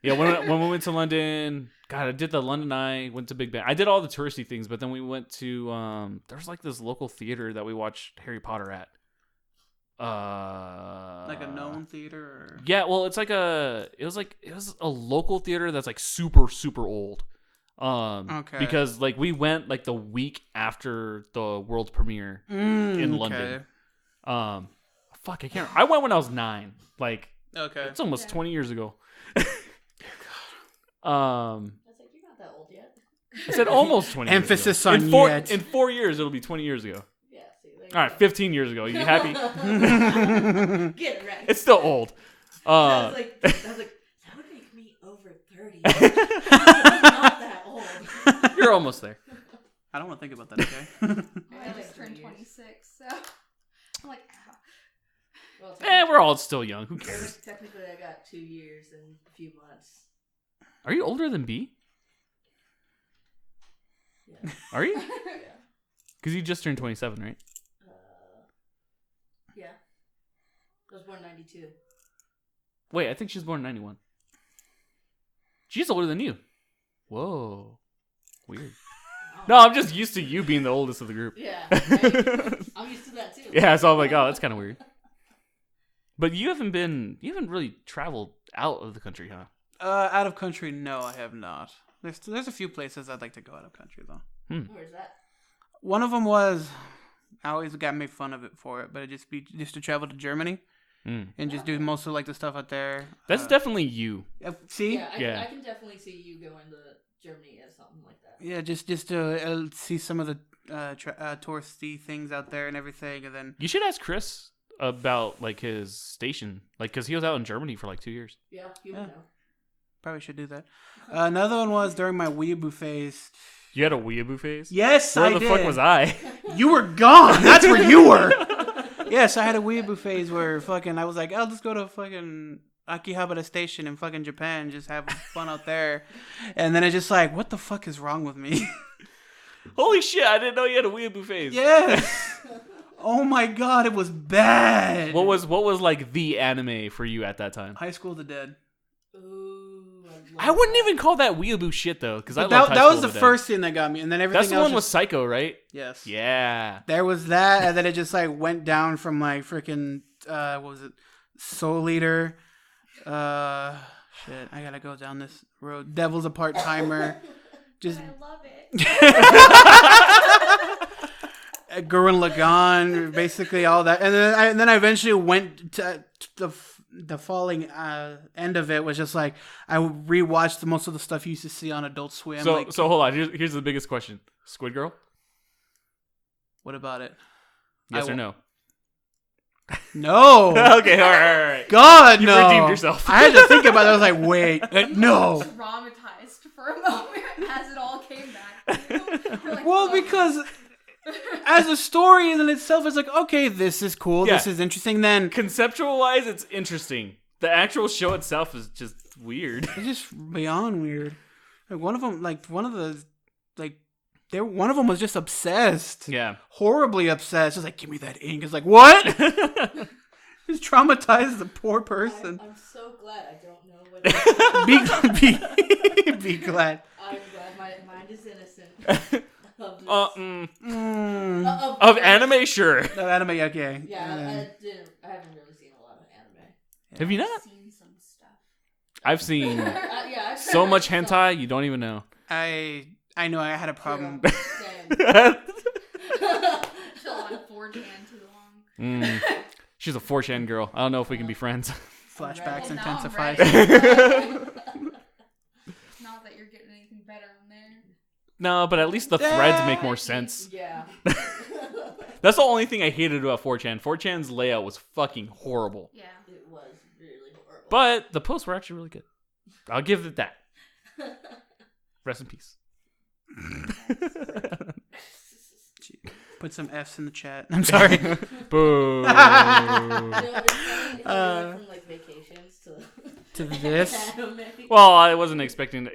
Yeah, when we went to London, God, I did the London Eye, went to Big Ben. I did all the touristy things, but then we went to there's like this local theater that we watched Harry Potter at. Like a known theater? Or... Yeah, well, it was a local theater that's like super, super old. Because like we went like the week after the world premiere in London. Fuck, I can't. I went when I was 9. Like, it's almost 20 years ago. I was like, you're not that old yet. I said almost 20 Emphasis years ago. on yet. In 4 years, it'll be 20 years ago. Yeah, see, there you All right, go. 15 years ago. You happy? Get it right. It's still old. I was like, that would make me over 30. I'm not that old. You're almost there. I don't want to think about that, okay? I just turned 26, so I'm like, Well, We're all still young. Who cares? technically, I got 2 years and a few months. Are you older than B? Yeah. Are you? Yeah. Because you just turned 27, right? Yeah. I was born 92. Wait, I think she's born in 91. She's older than you. Whoa. Weird. No, I'm just used to you being the oldest of the group. Yeah. Right? I'm used to that too. Yeah, so I'm like, oh, that's kind of weird. But you haven't really traveled out of the country, huh? Out of country, no, I have not. There's a few places I'd like to go out of country, though. Where's that? One of them was, I always got made fun of it for it, but it'd just to travel to Germany and just do most of like the stuff out there. That's definitely you. See? Yeah, I can definitely see you going to Germany or something like that. Yeah, just to see some of the touristy things out there and everything, and then You should ask Chris about like his station, like because he was out in Germany for like 2 years. Yeah, you would know. probably should do that. Another one was during my weeaboo phase. You had a weeaboo phase? Yes, Where I the did. fuck was I? You were gone. That's where you were. Yes, I had a weeaboo phase where fucking I was like, oh, let's go to fucking Akihabara Station in fucking Japan, just have fun out there. And then it's just like, what the fuck is wrong with me? Holy shit! I didn't know you had a weeaboo phase. Yes. Oh my god, it was bad. What was like the anime for you at that time? High School of the Dead? Ooh, I wouldn't even call that weeaboo shit though, because That was the first thing that got me, and then everything That's the else one with Psycho, right? yes. Yeah. There was that, and then it just like went down from like freaking what was it, Soul Eater. Shit, I gotta go down this road. Devil's a Part Timer. Just I love it. Gurren Lagann, basically all that, and then I eventually went to the falling end of it was just like I rewatched most of the stuff you used to see on Adult Swim. So like, hold on. Here's the biggest question: Squid Girl? what about it? Yes or no? No. Okay, all right. God, You no. redeemed yourself. I had to think about it. I was like, wait, no. Traumatized for a moment as it all came back. To you. You're like, Well, "Oh." because as a story in itself, it's like, okay, this is cool. Yeah. This is interesting. Then Conceptual wise, it's interesting. The actual show itself is just weird. it's just beyond weird. Like one of them was just obsessed. Yeah. Horribly obsessed. Just like, give me that ink. It's like, what? Just traumatized the poor person. I'm so glad I don't know what. Be glad. I'm glad my mind is innocent of this. Of anime, sure. No, anime, okay. Yeah, I haven't really seen a lot of anime. Have you not? Seen some stuff. I've seen Yeah, so much hentai, you don't even know. I know I had a problem. Same. Chill on 4chan too long. She's a 4chan girl. I don't know if we can be friends. Flashbacks Well, now I'm intensified. ready. Not that you're getting anything better on there. No, but at least the threads make more sense. Yeah. That's the only thing I hated about 4chan. 4chan's layout was fucking horrible. Yeah. It was really horrible. But the posts were actually really good. I'll give it that. Rest in peace. Put some F's in the chat. I'm sorry. Boo. You know, it's funny how we went from like vacations To this. anime. Well, I wasn't expecting the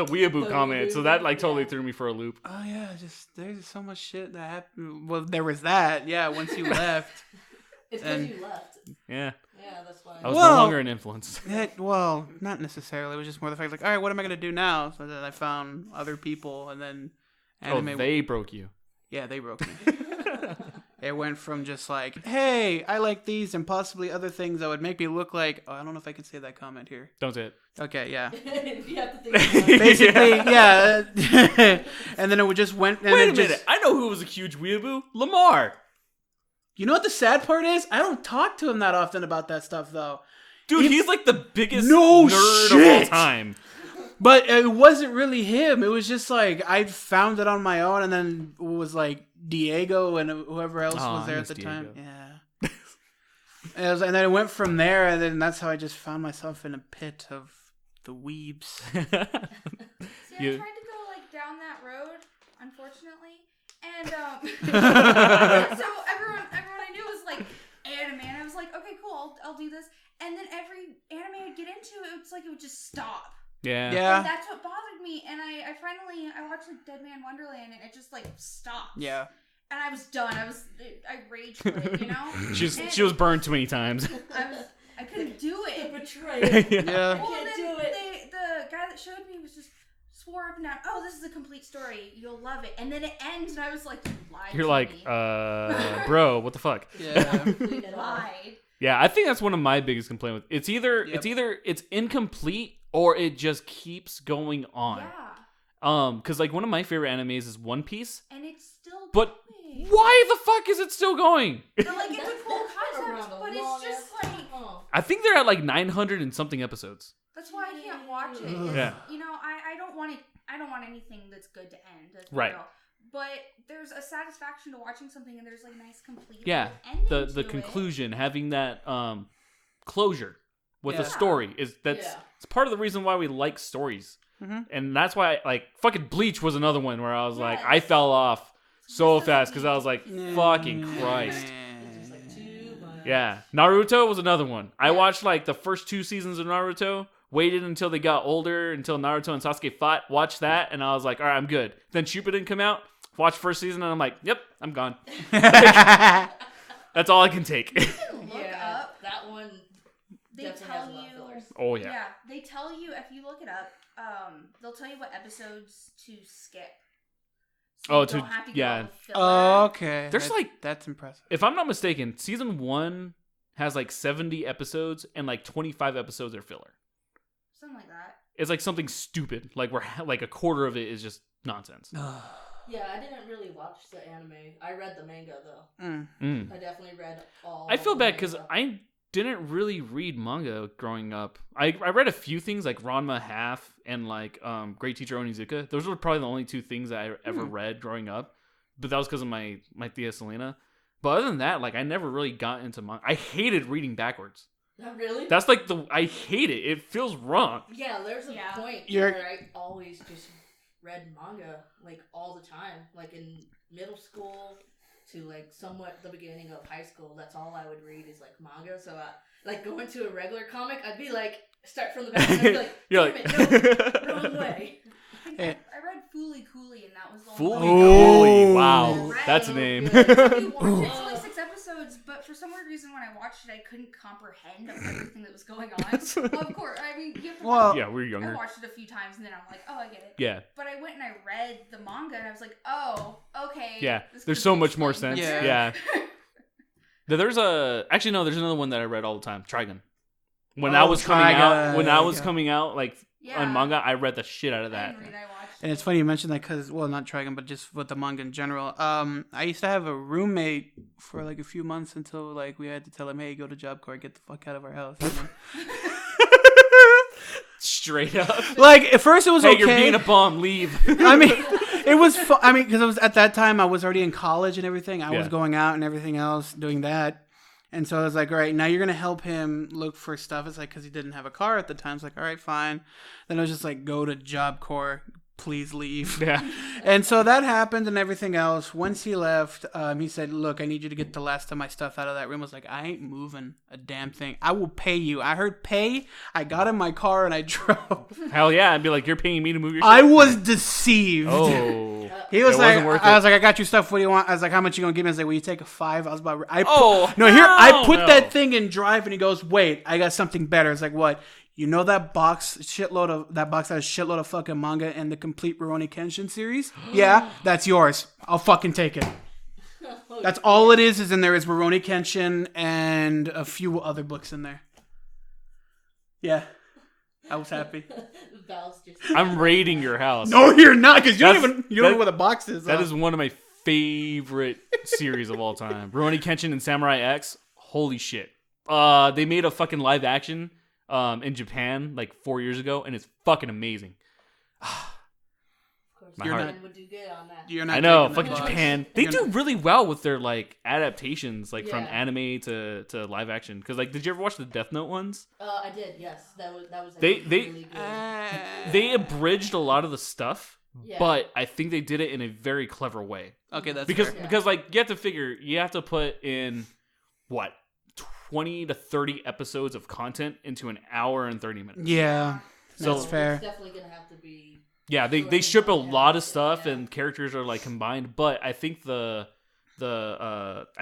weeaboo comment, so that like totally threw me for a loop. Oh yeah, just there's so much shit that happened. Well, there was that. Yeah, once you left. It's because And- you left. Yeah. Yeah, that's why. I was Well- no longer an influence. Well, not necessarily. It was just more the fact like, all right, what am I gonna do now? So then I found other people, and then Oh, anime. they broke you. Yeah, they broke me. It went from just like, hey, I like these and possibly other things that would make me look like, I don't know if I can say that comment here. Don't say it. Okay, yeah. You have to think about it. Basically, yeah. And then it would just went. And Wait it a minute. just, I know who was a huge weeaboo. Lamar. You know what the sad part is? I don't talk to him that often about that stuff, though. Dude, he's like the biggest No nerd shit. of all time. But it wasn't really him. It was just like I found it on my own, and then it was like Diego and whoever else was there at the time. Yeah. And then it went from there, and then that's how I just found myself in a pit of the weebs. See, I tried to go like down that road, unfortunately, and so everyone I knew was like anime, and I was like, okay, cool, I'll do this. And then every anime I'd get into, it's like it would just stop. Yeah. Yeah. And that's what bothered me. And I finally watched like Dead Man Wonderland, and it just like stopped. Yeah. And I was done. I rage quit, you know. She was burned too many times. I couldn't do it. The betrayal. Yeah. Well, Can't then do it. the guy that showed me was just swore up and down, oh, this is a complete story. You'll love it. And then it ends, and I was like, you lied You're to like, me. bro, what the fuck? Yeah. You lied. Yeah, I think that's one of my biggest complaints with it's either it's incomplete or it just keeps going on. Yeah. Because like one of my favorite animes is One Piece, And it's still but going. why the fuck is it still going? But, like, it's a cool concept, but it's just like... I think they're at like 900 and something episodes. That's why I can't watch it. Yeah. You know, I don't want it. I don't want anything that's good to end. Let's be Right. real. But there's a satisfaction to watching something, and there's like nice complete Yeah, ending the to conclusion, having that closure with Yeah. a story it's part of the reason why we like stories, and that's why like fucking Bleach was another one where I was like I fell off so fast because I was like fucking Christ. It's like too much. Yeah, Naruto was another one. I watched like the first 2 seasons of Naruto. Waited until they got older, until Naruto and Sasuke fought. Watched that, and I was like, all right, I'm good. Then Shippuden come out. Watched first season, and I'm like, yep, I'm gone. That's all I can take. Look up. That one. They definitely tell has a lot of you. fillers. Oh yeah. Yeah, they tell you if you look it up. They'll tell you what episodes to skip. So Oh, you to- don't have to go yeah. with filler. Oh, okay. There's that's impressive. If I'm not mistaken, season 1 has like 70 episodes, and like 25 episodes are filler. Something like that. It's like something stupid. Like where like a quarter of it is just nonsense. Yeah, I didn't really watch the anime. I read the manga though. Mm. I definitely read all. I feel the bad because manga. I didn't really read manga growing up. I read a few things like Ranma Half and like Great Teacher Onizuka. Those were probably the only 2 things that I ever read growing up. But that was because of my Tia Selena. But other than that, like I never really got into manga. I hated reading backwards. Not really. That's like I hate it. It feels wrong. Yeah, there's a Yeah. point You're- where I always just read manga like all the time, like in middle school to like somewhat the beginning of high school. That's all I would read is like manga. So like going to a regular comic, I'd be like start from the back and I'd be like, You're damn like, it, no, wrong way. I read Fooly Cooley, and that was the Fully only Cooley. Oh. Wow, Right. that's a name. You watch it, it's only 6 episodes, but for some weird reason when I watched it, I couldn't comprehend everything that was going on. Well, of course, I mean, you have to Well, Yeah, we were I younger. watched it a few times, and then I'm like, oh, I get it. Yeah, But I went and I read the manga, and I was like, oh, okay. yeah. this There's could so be much more explained sense. Yeah. Yeah. There's there's another one that I read all the time. Trigun. When Oh, I was coming out, Trigun, when I was yeah. coming out, like Yeah. on manga, I read the shit out of I that. didn't read, I watched And it's funny you mentioned that because, well, not Trigun, but just with the manga in general. I used to have a roommate for like a few months until like we had to tell him, hey, go to Job Corps, get the fuck out of our house. You know? Straight up. Like at first it was Hey, okay. you're being a bum. Leave. I mean, it was. I mean, because it was at that time I was already in college and everything. I was Yeah. going out and everything else, doing that. And so I was like, all right, now you're gonna help him look for stuff. It's like because he didn't have a car at the time. It's like, all right, fine. Then I was just like, go to Job Corps, please leave. Yeah. And so that happened and everything else. Once he left, he said, look, I need you to get the last of my stuff out of that room. I was like, I ain't moving a damn thing. I will pay you. I heard pay. I got in my car and I drove. Hell yeah. I'd be like, you're paying me to move your shit. I was deceived. Oh. He was It like, wasn't worth I it. was like, I got you stuff. What do you want? I was like, how much you gonna give me? I was like, will you take a 5? I was about, I Oh, no, here, I hell put no. that thing in drive and he goes, wait, I got something better. It's like, what? You know that box that has a shitload of fucking manga and the complete Rurouni Kenshin series? Yeah, that's yours. I'll fucking take it. That's all it is in there is Rurouni Kenshin and a few other books in there. Yeah. I was happy. I'm raiding your house. No, you're not, because you don't know where the box is. That is one of my favorite series of all time. Rurouni Kenshin and Samurai X. Holy shit. They made a fucking live action in Japan like 4 years ago, and it's fucking amazing. Of course, Japan would do good on that. I know, fucking Japan. They do really well with their like adaptations, like from anime to live action. Because like, did you ever watch the Death Note ones? I did. Yes, that was they really good. They abridged a lot of the stuff, but I think they did it in a very clever way. Okay, that's because like you have to figure you have to put in what 20 to 30 episodes of content into an hour and 30 minutes. Yeah, so that's fair. It's definitely gonna have to be. Yeah, they strip a lot of stuff and characters are like combined, but I think I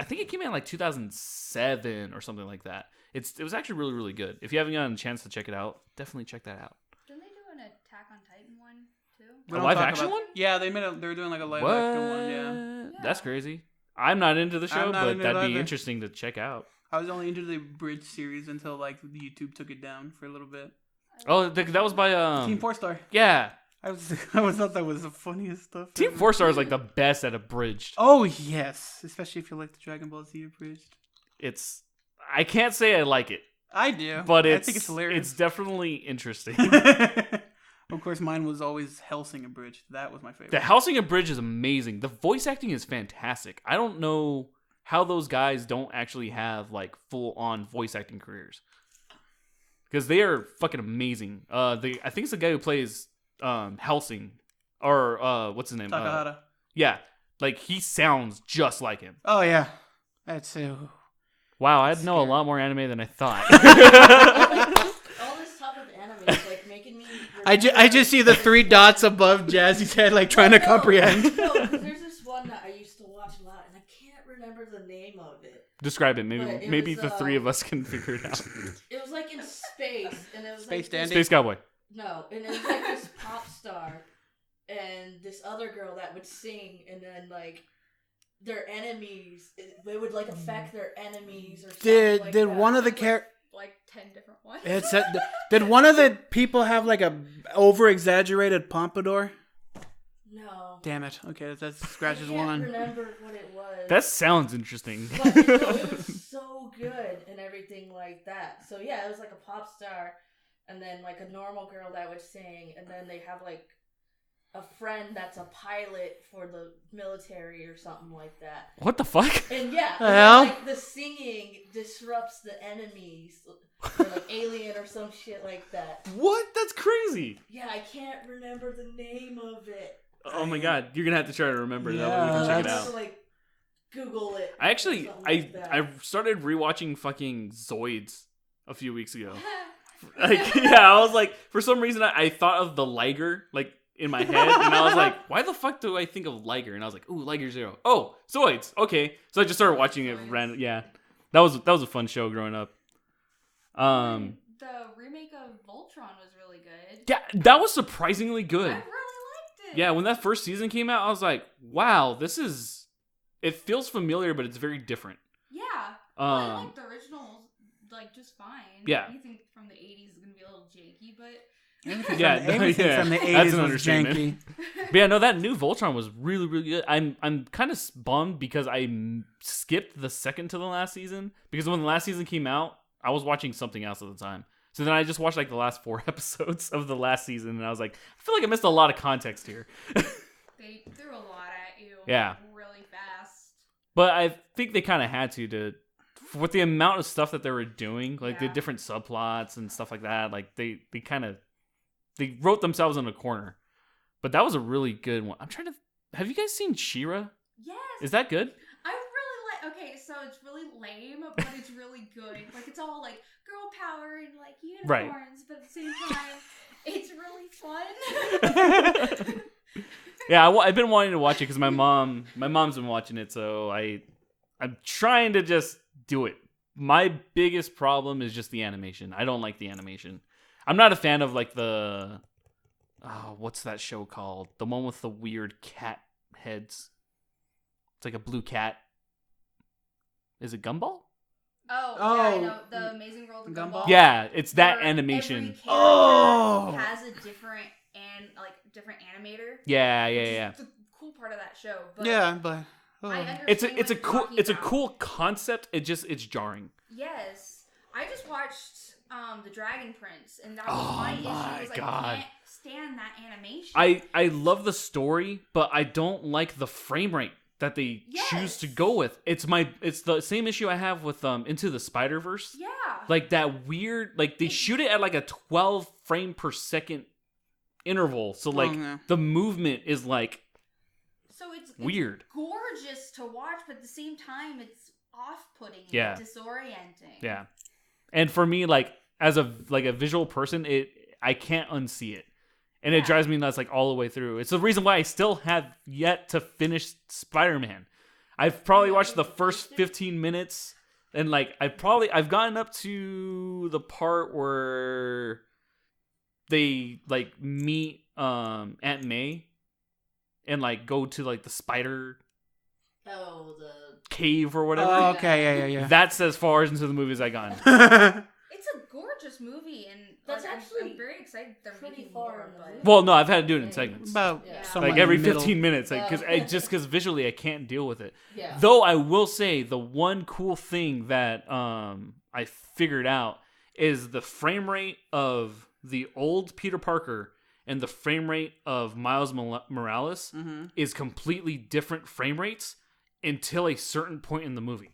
think it came out in like 2007 or something like that. It was actually really, really good. If you haven't gotten a chance to check it out, definitely check that out. Didn't they do an Attack on Titan one too? A live action one? Yeah, they were doing like a live action one. Yeah, that's crazy. I'm not into the show, but that'd be either. interesting to check out. I was only into the Bridge series until like YouTube took it down for a little bit. Oh, that was by Team 4-Star. Yeah. I thought that was the funniest stuff. Team 4-Star is like the best at abridged. Oh yes, especially if you like the Dragon Ball Z abridged. I can't say I like it. I do, but I think it's hilarious. It's definitely interesting. Of course, mine was always Hellsing abridged. That was my favorite. The Hellsing abridged is amazing. The voice acting is fantastic. I don't know how those guys don't actually have like full on voice acting careers, because they are fucking amazing. I think it's the guy who plays Hellsing, or what's his name? Takahata. Yeah, like he sounds just like him. Oh yeah, that's wow. I know a lot more anime than I thought. All this talk of anime is like making me. I just see the 3 dots above Jazzy's head, like trying to comprehend. No, there's this one that I used to watch a lot, and I can't remember the name of it. Describe it. Maybe the 3 of us can figure it out. It was like in space, and it was Space like Dandy? Space Cowboy. No, and it was like this pop star and this other girl that would sing, and then like their enemies, it would like affect their enemies or something. Like did that. one of the like 10 different ones? did one of the people have like a over exaggerated pompadour? No. Damn it. Okay, that scratches I can't one. remember what it was. That sounds interesting. But it was so good and everything like that. So yeah, it was like a pop star. And then, like, a normal girl that would sing. And then they have, like, a friend that's a pilot for the military or something like that. What the fuck? And, yeah. Well. Like, the singing disrupts the enemies. Or, like, alien or some shit like that. What? That's crazy. Yeah, I can't remember the name of it. Oh, my God. You're going to have to try to remember that. Yeah, We can check it I out. have to, like, Google it. I actually, like I started rewatching fucking Zoids a few weeks ago. Like, yeah, I was like, for some reason, I thought of the Liger, like, in my head, and I was like, why the fuck do I think of Liger? And I was like, ooh, Liger Zero. Oh, Zoids. Okay. So I just started watching it random. Yeah. That was a fun show growing up. The remake of Voltron was really good. Yeah, that was surprisingly good. I really liked it. Yeah, when that first season came out, I was like, wow, it feels familiar, but it's very different. Yeah. Well, I like the original, like, just fine. Yeah. Anything from the 80s is going to be a little janky, but... Everything from the 80s that's an was understatement. janky. But yeah, no, that new Voltron was really, really good. I'm kind of bummed because I skipped the second to the last season, because when the last season came out, I was watching something else at the time. So then I just watched like the last 4 episodes of the last season, and I was like, I feel like I missed a lot of context here. They threw a lot at you. Yeah. Really fast. But I think they kind of had to with the amount of stuff that they were doing, like the different subplots and stuff like that. Like they wrote themselves in a corner. But that was a really good one. Have you guys seen She-Ra? Yes. Is that good? I really like. Okay, so it's really lame, but it's really good. Like, it's all like girl power and like unicorns, but at the same time, it's really fun. Yeah, I've been wanting to watch it because my mom's been watching it, so I'm trying to just do it. My biggest problem is just the animation. I don't like the animation. I'm not a fan of like the what's that show called? The one with the weird cat heads. It's like a blue cat. Is it Gumball? Oh, Oh. yeah, I know. The Amazing World of Gumball? Gumball. Yeah, it's that where animation. Every character Oh. has a different different animator. Yeah. Which is the cool part of that show. But Yeah, but I understand It's a what you're talking it's a about. cool concept. It's jarring. Yes, I just watched the Dragon Prince, and that was my issue. Was like, God. I can't stand that animation. I love the story, but I don't like the frame rate that they choose to go with. It's the same issue I have with Into the Spider-Verse. Yeah. Like that weird, like they shoot it at like a 12 frame per second interval. So like the movement is like So it's weird. gorgeous to watch, but at the same time, it's off-putting, Yeah. and disorienting. Yeah. And for me, like as a visual person, I can't unsee it. And it drives me nuts like all the way through. It's the reason why I still have yet to finish Spider-Man. I've probably watched the first 15 minutes and like I've gotten up to the part where they like meet Aunt May and like go to like the spider the cave or whatever. Oh, okay, yeah. That's as far as into the movie as I gone. It's a gorgeous movie, and That's like, actually I'm very excited they're pretty making far more. in the But movie. Well, no, I've had to do it in segments. About Yeah. somewhere Like in every the middle. 15 minutes, like Oh. because visually I can't deal with it. Yeah. Though I will say the one cool thing that I figured out is the frame rate of the old Peter Parker and the frame rate of Miles Morales is completely different frame rates until a certain point in the movie.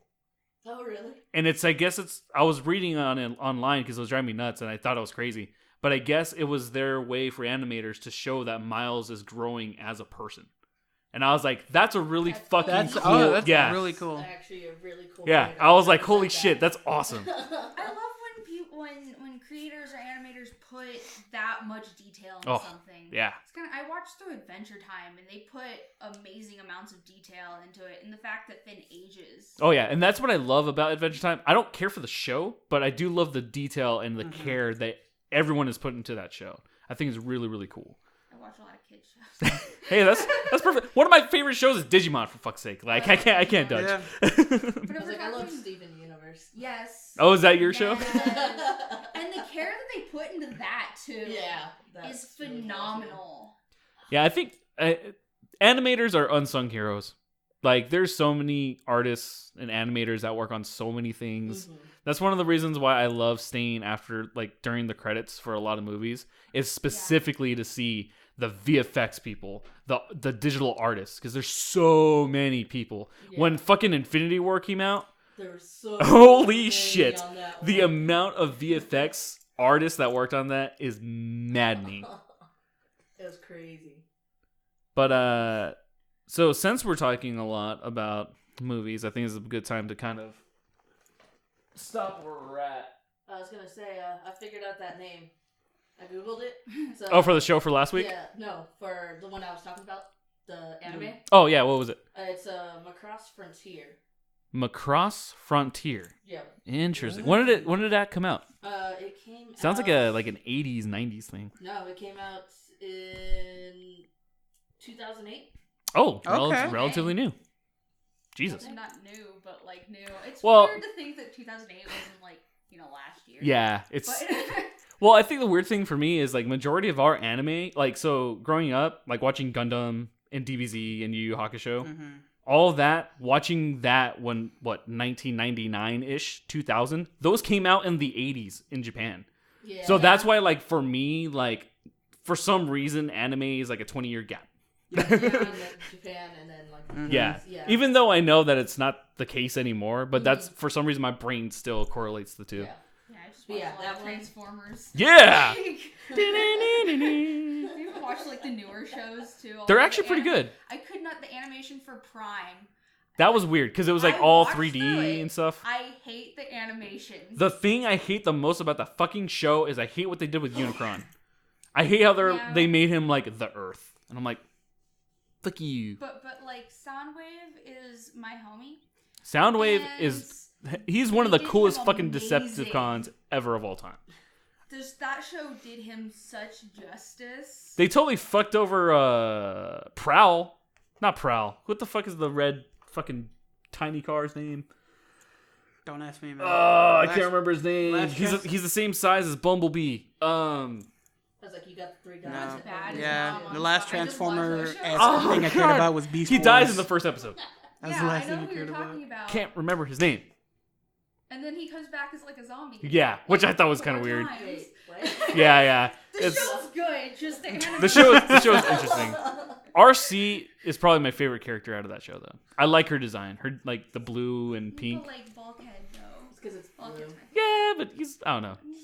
Oh, really? And I was reading on it online because it was driving me nuts and I thought it was crazy. But I guess it was their way for animators to show that Miles is growing as a person. And I was like, that's a really fucking cool. That's yeah. really cool. Actually, a really cool. Yeah, point. I was like, holy that. shit, that's awesome. I love when creators or animators put that much detail into something. Yeah. It's I watched through Adventure Time, and they put amazing amounts of detail into it, and the fact that Finn ages. Oh yeah, and that's what I love about Adventure Time. I don't care for the show, but I do love the detail and the care that everyone has put into that show. I think it's really, really cool. I watch a lot of kids shows. Hey, that's perfect. One of my favorite shows is Digimon, for fuck's sake. Like I can't dodge. Yeah. But I if was we're like, I love talking- Steven Universe. Yes. Oh, is that your show? Yes. And the care that they put into that too Yeah, is that's really phenomenal. Yeah, I think animators are unsung heroes. Like, there's so many artists and animators that work on so many things. That's one of the reasons why I love staying after, like, during the credits for a lot of movies, is specifically to see the VFX people, the digital artists, because there's so many people. Yeah. When fucking Infinity War came out, There was so holy many shit, on that the one. amount of VFX artists that worked on that is maddening. It was crazy. But so since we're talking a lot about movies, I think it's a good time to kind of stop where we're at. I was gonna say, I figured out that name. I googled it. So, Oh, for the show for last week? Yeah, no, for the one I was talking about, the anime. Oh yeah, what was it? It's Macross Frontier. Macross Frontier. Yeah. Interesting. When did that come out? It came. Sounds out, like an 80s, 90s thing. No, it came out in 2008. Oh, Okay. relatively new. Jesus. Not new, but like new. It's Well- weird to think that 2008 wasn't like, last year. Yeah, it's But well, I think the weird thing for me is like majority of our anime, like so growing up, like watching Gundam and DBZ and Yu Yu Hakusho, all of that, watching that when 1999-ish, 2000, those came out in the 80s in Japan. Yeah. So that's why like for me, like for some reason anime is like a 20-year gap. Yeah, and then Japan and then like. Yeah. Yeah. Even though I know that it's not the case anymore, but that's for some reason my brain still correlates the two. Yeah. I just watched Yeah, a lot that of one- Transformers. Yeah. You even watch like the newer shows too. They're actually pretty good. I could not the animation for Prime. That was weird because it was like I all watched 3D through it. and stuff. I hate the animation. The thing I hate the most about the fucking show is I hate what they did with Unicron. I hate how they made him like the Earth, and I'm like, fuck you. But like Soundwave is my homie. Soundwave And he's one of the they did coolest him fucking amazing. Decepticons ever of all time. that show did him such justice. They totally fucked over Prowl. Not Prowl. What the fuck is the red fucking tiny car's name? Don't ask me, man. I can't remember his name. Chance? He's the same size as Bumblebee. I was like, you got the 3 guys. No. that Bad. play Yeah, Mom. the last I just watched Transformer that show. thing I cared God. about was Beast He Wars. dies in the first episode. That's Yeah, the I last know thing I who you're cared talking about. about. Can't remember his name. And then he comes back as like a zombie. Yeah, which I thought was kind of 4 weird. times. Wait, what? Yeah. The It's show's good. Just the show is interesting. RC is probably my favorite character out of that show, though. I like her design. Her like the blue and pink. People like Bulkhead though. It's because it's blue. Bulkhead's my Yeah, but he's I don't know. favorite.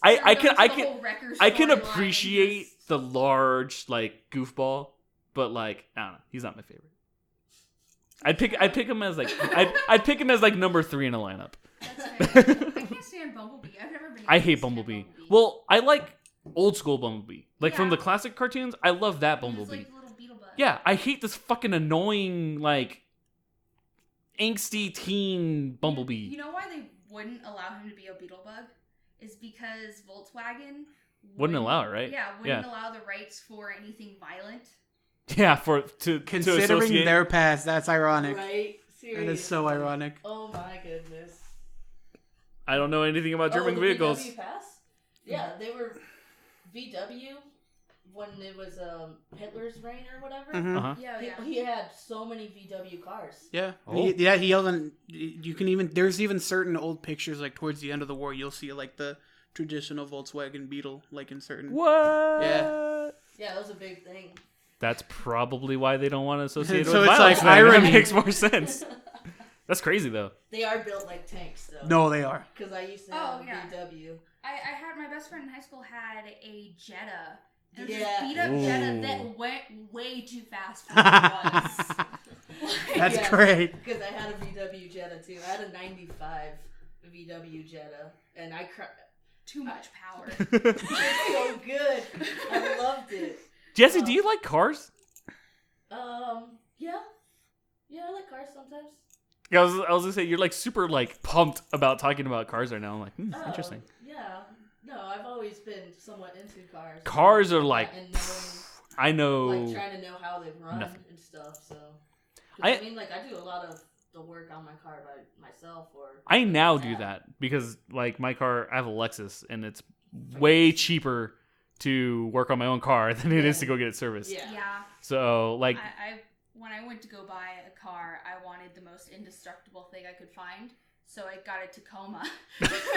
I can Goes to the whole Wrecker storyline appreciate and just- the large like goofball, but like I don't know, he's not my favorite. I'd pick him as like I'd pick him as like number 3 in a lineup. That's fair. I can't stand Bumblebee. I've never been. I able to hate stand Bumblebee. Well, I like old school Bumblebee, like from Yeah. the classic cartoons. I love that He was Bumblebee. like a little beetle bug. Yeah, I hate this fucking annoying like angsty teen Bumblebee. You know why they wouldn't allow him to be a beetle bug? Is because Volkswagen Wouldn't allow it, right? Yeah, wouldn't allow the rights for anything violent. Yeah, to Considering associate. their past, that's ironic. Right? Seriously. That is so ironic. Oh my goodness. I don't know anything about German the vehicles. VW pass? Yeah, they were VW when it was Hitler's reign or whatever. Mhm. Uh-huh. Yeah, yeah. He had so many VW cars. Yeah, Oh. he yelled. You can even there's even certain old pictures like towards the end of the war. You'll see like the traditional Volkswagen Beetle, like in certain. What? Yeah. Yeah, that was a big thing. That's probably why they don't want to associate it So with it's violence. like Then. That irony. makes more sense. That's crazy though. They are built like tanks, though. No, they are. Because I used to Oh, have yeah. VW. I had my best friend in high school had a Jetta. And Yeah. this beat up Ooh. Jetta that went way too fast for what it was. That's Yeah. great. Because I had a VW Jetta too. I had a 95 VW Jetta. And I Too much power. it's so good. I loved it. Jesse, do you like cars? Yeah. Yeah, I like cars sometimes. Yeah, I was gonna say you're like super like pumped about talking about cars right now. I'm like, interesting. Yeah. No, I've always been somewhat into cars. Cars are like, And knowing, I know. like trying to know how they run Nothing. and stuff. So, 'cause, I- I mean, like I do a lot of the work on my car by myself, or I now like do that. that because like my car, I have a Lexus, and it's way cheaper to work on my own car than it is to go get it serviced. Yeah. Yeah. So like, I when I went to go buy a car, I wanted the most indestructible thing I could find. So I got a Tacoma.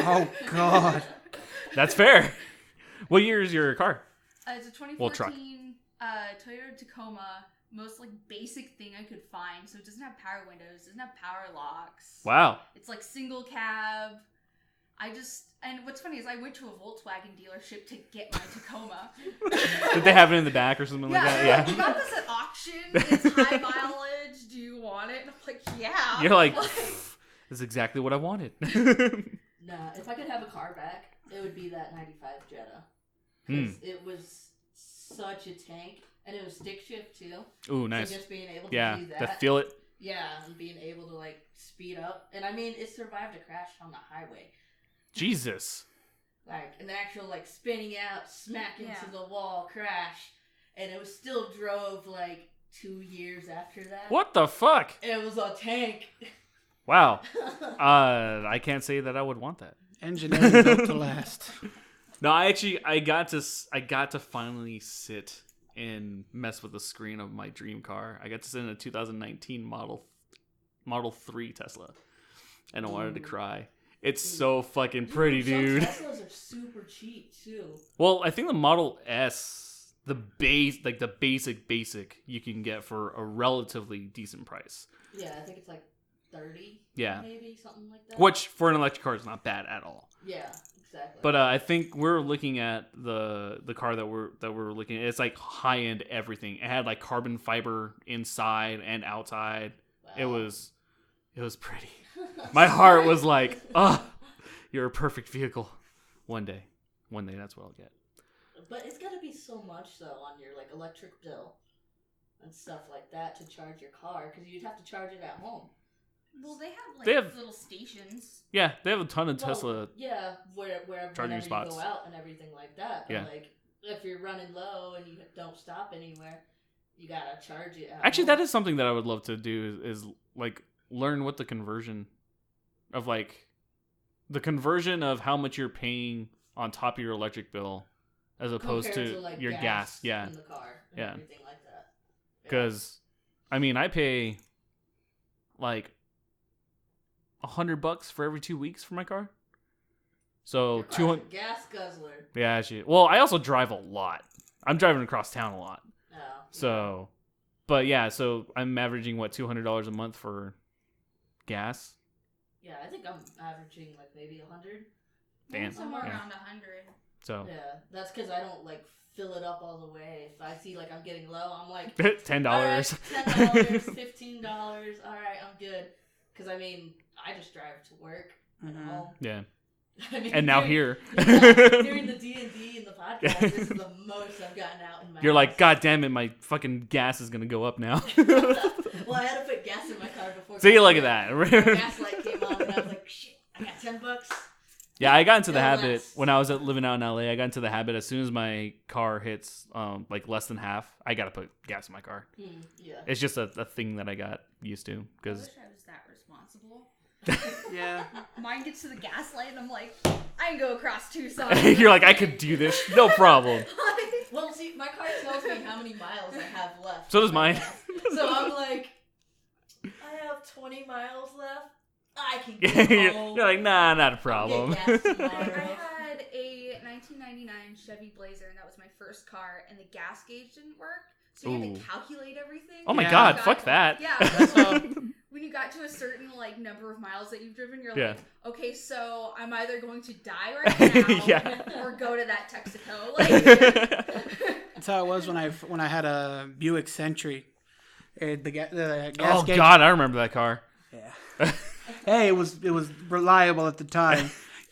Oh God. that's fair. What year is your car? It's a 2014 Well, truck. Toyota Tacoma. Most like basic thing I could find. So it doesn't have power windows, doesn't have power locks. Wow. It's like single cab. And what's funny is I went to a Volkswagen dealership to get my Tacoma. Did they have it in the back or something like that? they're Yeah. like, you got this at auction. It's high mileage. Do you want it? And I'm like, yeah. You're like, this is exactly what I wanted. Nah, if I could have a car back, it would be that 95 Jetta. Hmm. Because it was such a tank. And it was stick shift too. Ooh, nice. So just being able to Yeah, do to that. feel it. Yeah, and being able to like speed up. And I mean, it survived a crash on the highway. Jesus. Like an actual like spinning out, smack into Yeah. the wall crash. And it was still drove like 2 years after that. What the fuck? It was a tank. Wow. I can't say that I would want that. Engineering built to last. No, I got to finally sit and mess with the screen of my dream car. I got to sit in a 2019 Model 3 Tesla, and I wanted to cry. It's so fucking pretty, dude. Some Teslas are super cheap too. Well, I think the Model S, the basic you can get for a relatively decent price. Yeah, I think it's like 30. Yeah. Maybe something like that. Which for an electric car is not bad at all. Yeah, exactly. But I think we're looking at the car that we're looking at. It's like high end everything. It had like carbon fiber inside and outside. Wow. It was pretty. My heart was like, you're a perfect vehicle. One day, that's what I'll get. But it's gotta be so much though on your like electric bill and stuff like that to charge your car because you'd have to charge it at home. Well, they have They have- little stations. Yeah, they have a ton of Tesla. Yeah, wherever charging spots. you go out and everything like that. But Yeah. like, if you're running low and you don't stop anywhere, you gotta charge it. Actually, that is something that I would love to do is like learn what the conversion of like the conversion of how much you're paying on top of your electric bill as opposed compared to like your gas. Yeah. in the car and Yeah. everything like that. Because, I mean, I pay like $100 for every 2 weeks for my car. So Your car's a 200. gas guzzler. Yeah, actually. Well, I also drive a lot. I'm driving across town a lot. Oh, So, but yeah, so I'm averaging what $200 a month for gas. yeah, I think I'm averaging like maybe 100. Damn. Somewhere Yeah. around 100. So Yeah, that's because I don't like fill it up all the way. If I see like I'm getting low, I'm like $10. All right, $10, $15. All right, I'm good. Because I mean, I just drive to work and home. Yeah. I mean, And now here. during the D&D and the podcast, this is the most I've gotten out in my You're house. like, God damn it, my fucking gas is gonna go up now. Well, I had to put gas in my car before. See, look at The that. gas light came on, and I was like, shit, I got $10. Yeah, I got into the Go habit less. when I was living out in LA. I got into the habit as soon as my car hits like less than half, I gotta put gas in my car. Yeah. It's just a thing that I got used to I because wish I was that responsible. Yeah. Mine gets to the gas light and I'm like, I can go across Tucson. you're like, I could do this, no problem. Well, see, my car tells me how many miles I have left. So does on my mine. gas. So I'm like, I have 20 miles left. I can you're, go home. you're like, nah, not a I'll problem. get gas I tomorrow. had a 1999 Chevy Blazer, and that was my first car, and the gas gauge didn't work, so you had Ooh. to calculate everything. Oh my Yeah. God, Got- fuck that. Yeah. That's all. When you got to a certain like number of miles that you've driven, you're Yeah. like, okay, so I'm either going to die right now, Yeah. or go to that Texaco. Like, That's how it was when I had a Buick Century. The gas Oh gauge. God, I remember that car. Yeah. Hey, it was reliable at the time.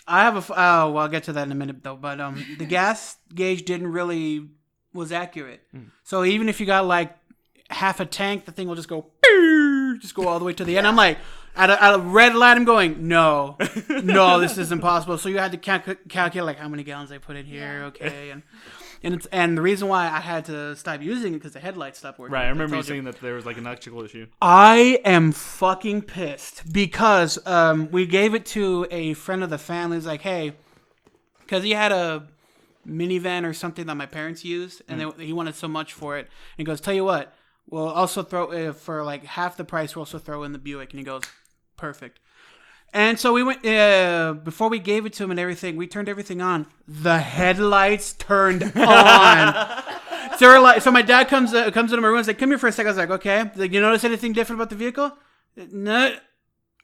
I have well, I'll get to that in a minute though. But the gas gauge didn't really was accurate. So even if you got like half a tank, the thing will just go all the way to the end. I'm like, at a red light, I'm going, no, this is impossible. So you had to calculate like how many gallons I put in here, okay, and the reason why I had to stop using it because the headlights stopped working. Right, I remember you told saying that there was like an electrical issue. I am fucking pissed because we gave it to a friend of the family. He's like, hey, because he had a minivan or something that my parents used, and he wanted so much for it. And he goes, tell you what, we'll also throw for like half the price. We'll also throw in the Buick. And he goes, perfect. And so we went before we gave it to him and everything. We turned everything on. The headlights turned on. So my dad comes into my room and is like, come here for a second. I was like, okay. He's like, you notice anything different about the vehicle? No.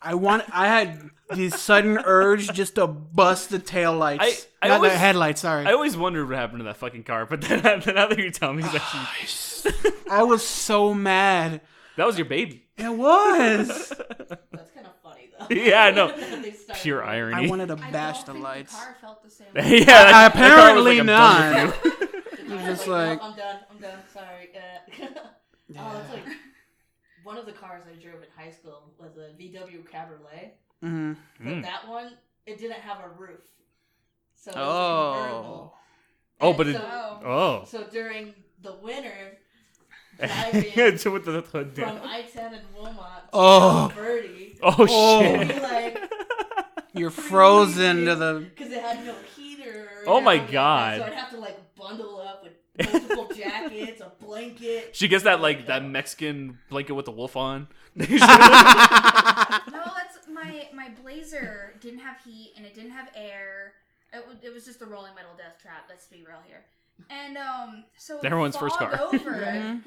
I had this sudden urge just to bust the taillights. I Not always- the headlights, sorry. I always wondered what happened to that fucking car, but then now that you're telling me, it's actually I was so mad. that was your baby. It was. That's kind of funny though. Yeah, I know. They started Pure doing- irony. I wanted to I bash don't the think lights. the car felt the same. Yeah, that car was Apparently like, I'm done not. with you. I Just was like- "No, I'm done. Sorry. Oh, it's like one of the cars I drove in high school was a VW Cabriolet. Mhm. But that one, it didn't have a roof, so it was Oh. convertible. Oh, And but it. Oh. Oh. So during the winter, driving So with the hood from down. I-10 and Wilmot to Oh. Verde, Oh shit. we like You're frozen to the. because it had no heater. Oh my and God. So I'd have to like bundle up with multiple jackets, a blanket. She gets that like that Mexican blanket with the wolf on. No, that's my Blazer didn't have heat and it didn't have air. It was just a rolling metal death trap. Let's be real here. And so Everyone's first fog car. over, and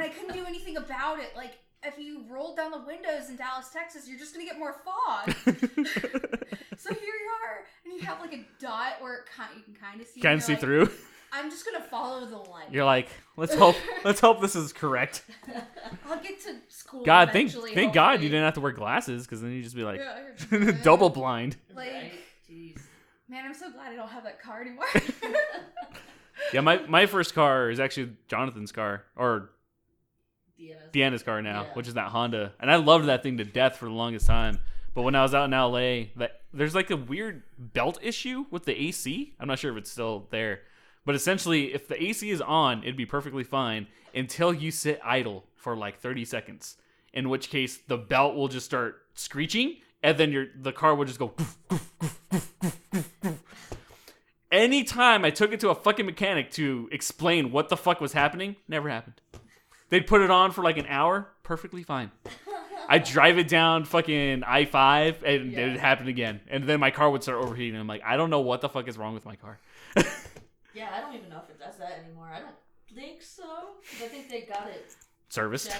I couldn't do anything about it. Like if you roll down the windows in Dallas, Texas, you're just gonna get more fog. So here you are, and you have like a dot where you can kind of see. Can't and see you're like, through. I'm just gonna follow the light. You're like, let's hope this is correct. I'll get to school. God, thank eventually, God you hopefully. didn't have to wear glasses because then you'd just be like Yeah, double blind. Like, Right? Jeez. man, I'm so glad I don't have that car anymore. Yeah, my first car is actually Jonathan's car or Deanna's. Deanna's car now, Yeah. which is that Honda, and I loved that thing to death for the longest time. But when I was out in LA, there's like a weird belt issue with the AC. I'm not sure if it's still there. But essentially, if the AC is on, it'd be perfectly fine until you sit idle for like 30 seconds. In which case, the belt will just start screeching, and then the car will just go. Anytime I took it to a fucking mechanic to explain what the fuck was happening, never happened. They'd put it on for like an hour, perfectly fine. I drive it down fucking I-5, and it would happen again. And then my car would start overheating. I'm like, I don't know what the fuck is wrong with my car. Yeah, I don't even know if it does that anymore. I don't think so. 'Cause I think they got it Serviced.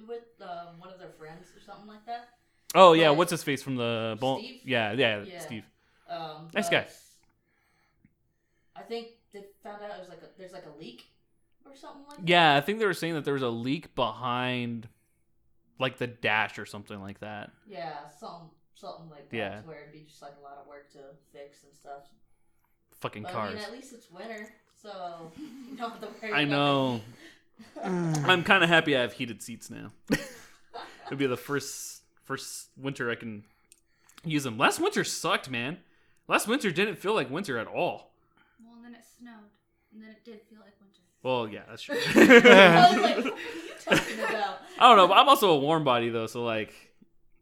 with one of their friends or something like that. Oh, yeah. What's his face from the... Steve? Yeah, Steve. Nice guy. I think they found out it was there's like a leak or something like that. Yeah, I think they were saying that there was a leak behind like the dash or something like that. Yeah, something like that. Yeah. Where it'd be just like a lot of work to fix and stuff. Fucking But, cars. I mean, at least it's winter, so you don't have to worry I know. I'm kind of happy I have heated seats now. It'll be the first winter I can use them. Last winter sucked, man. Last winter didn't feel like winter at all. Well, and then it snowed, and then it did feel like winter. Well, yeah, that's true. I was like, what are you talking about? I don't know, but I'm also a warm body though, so like,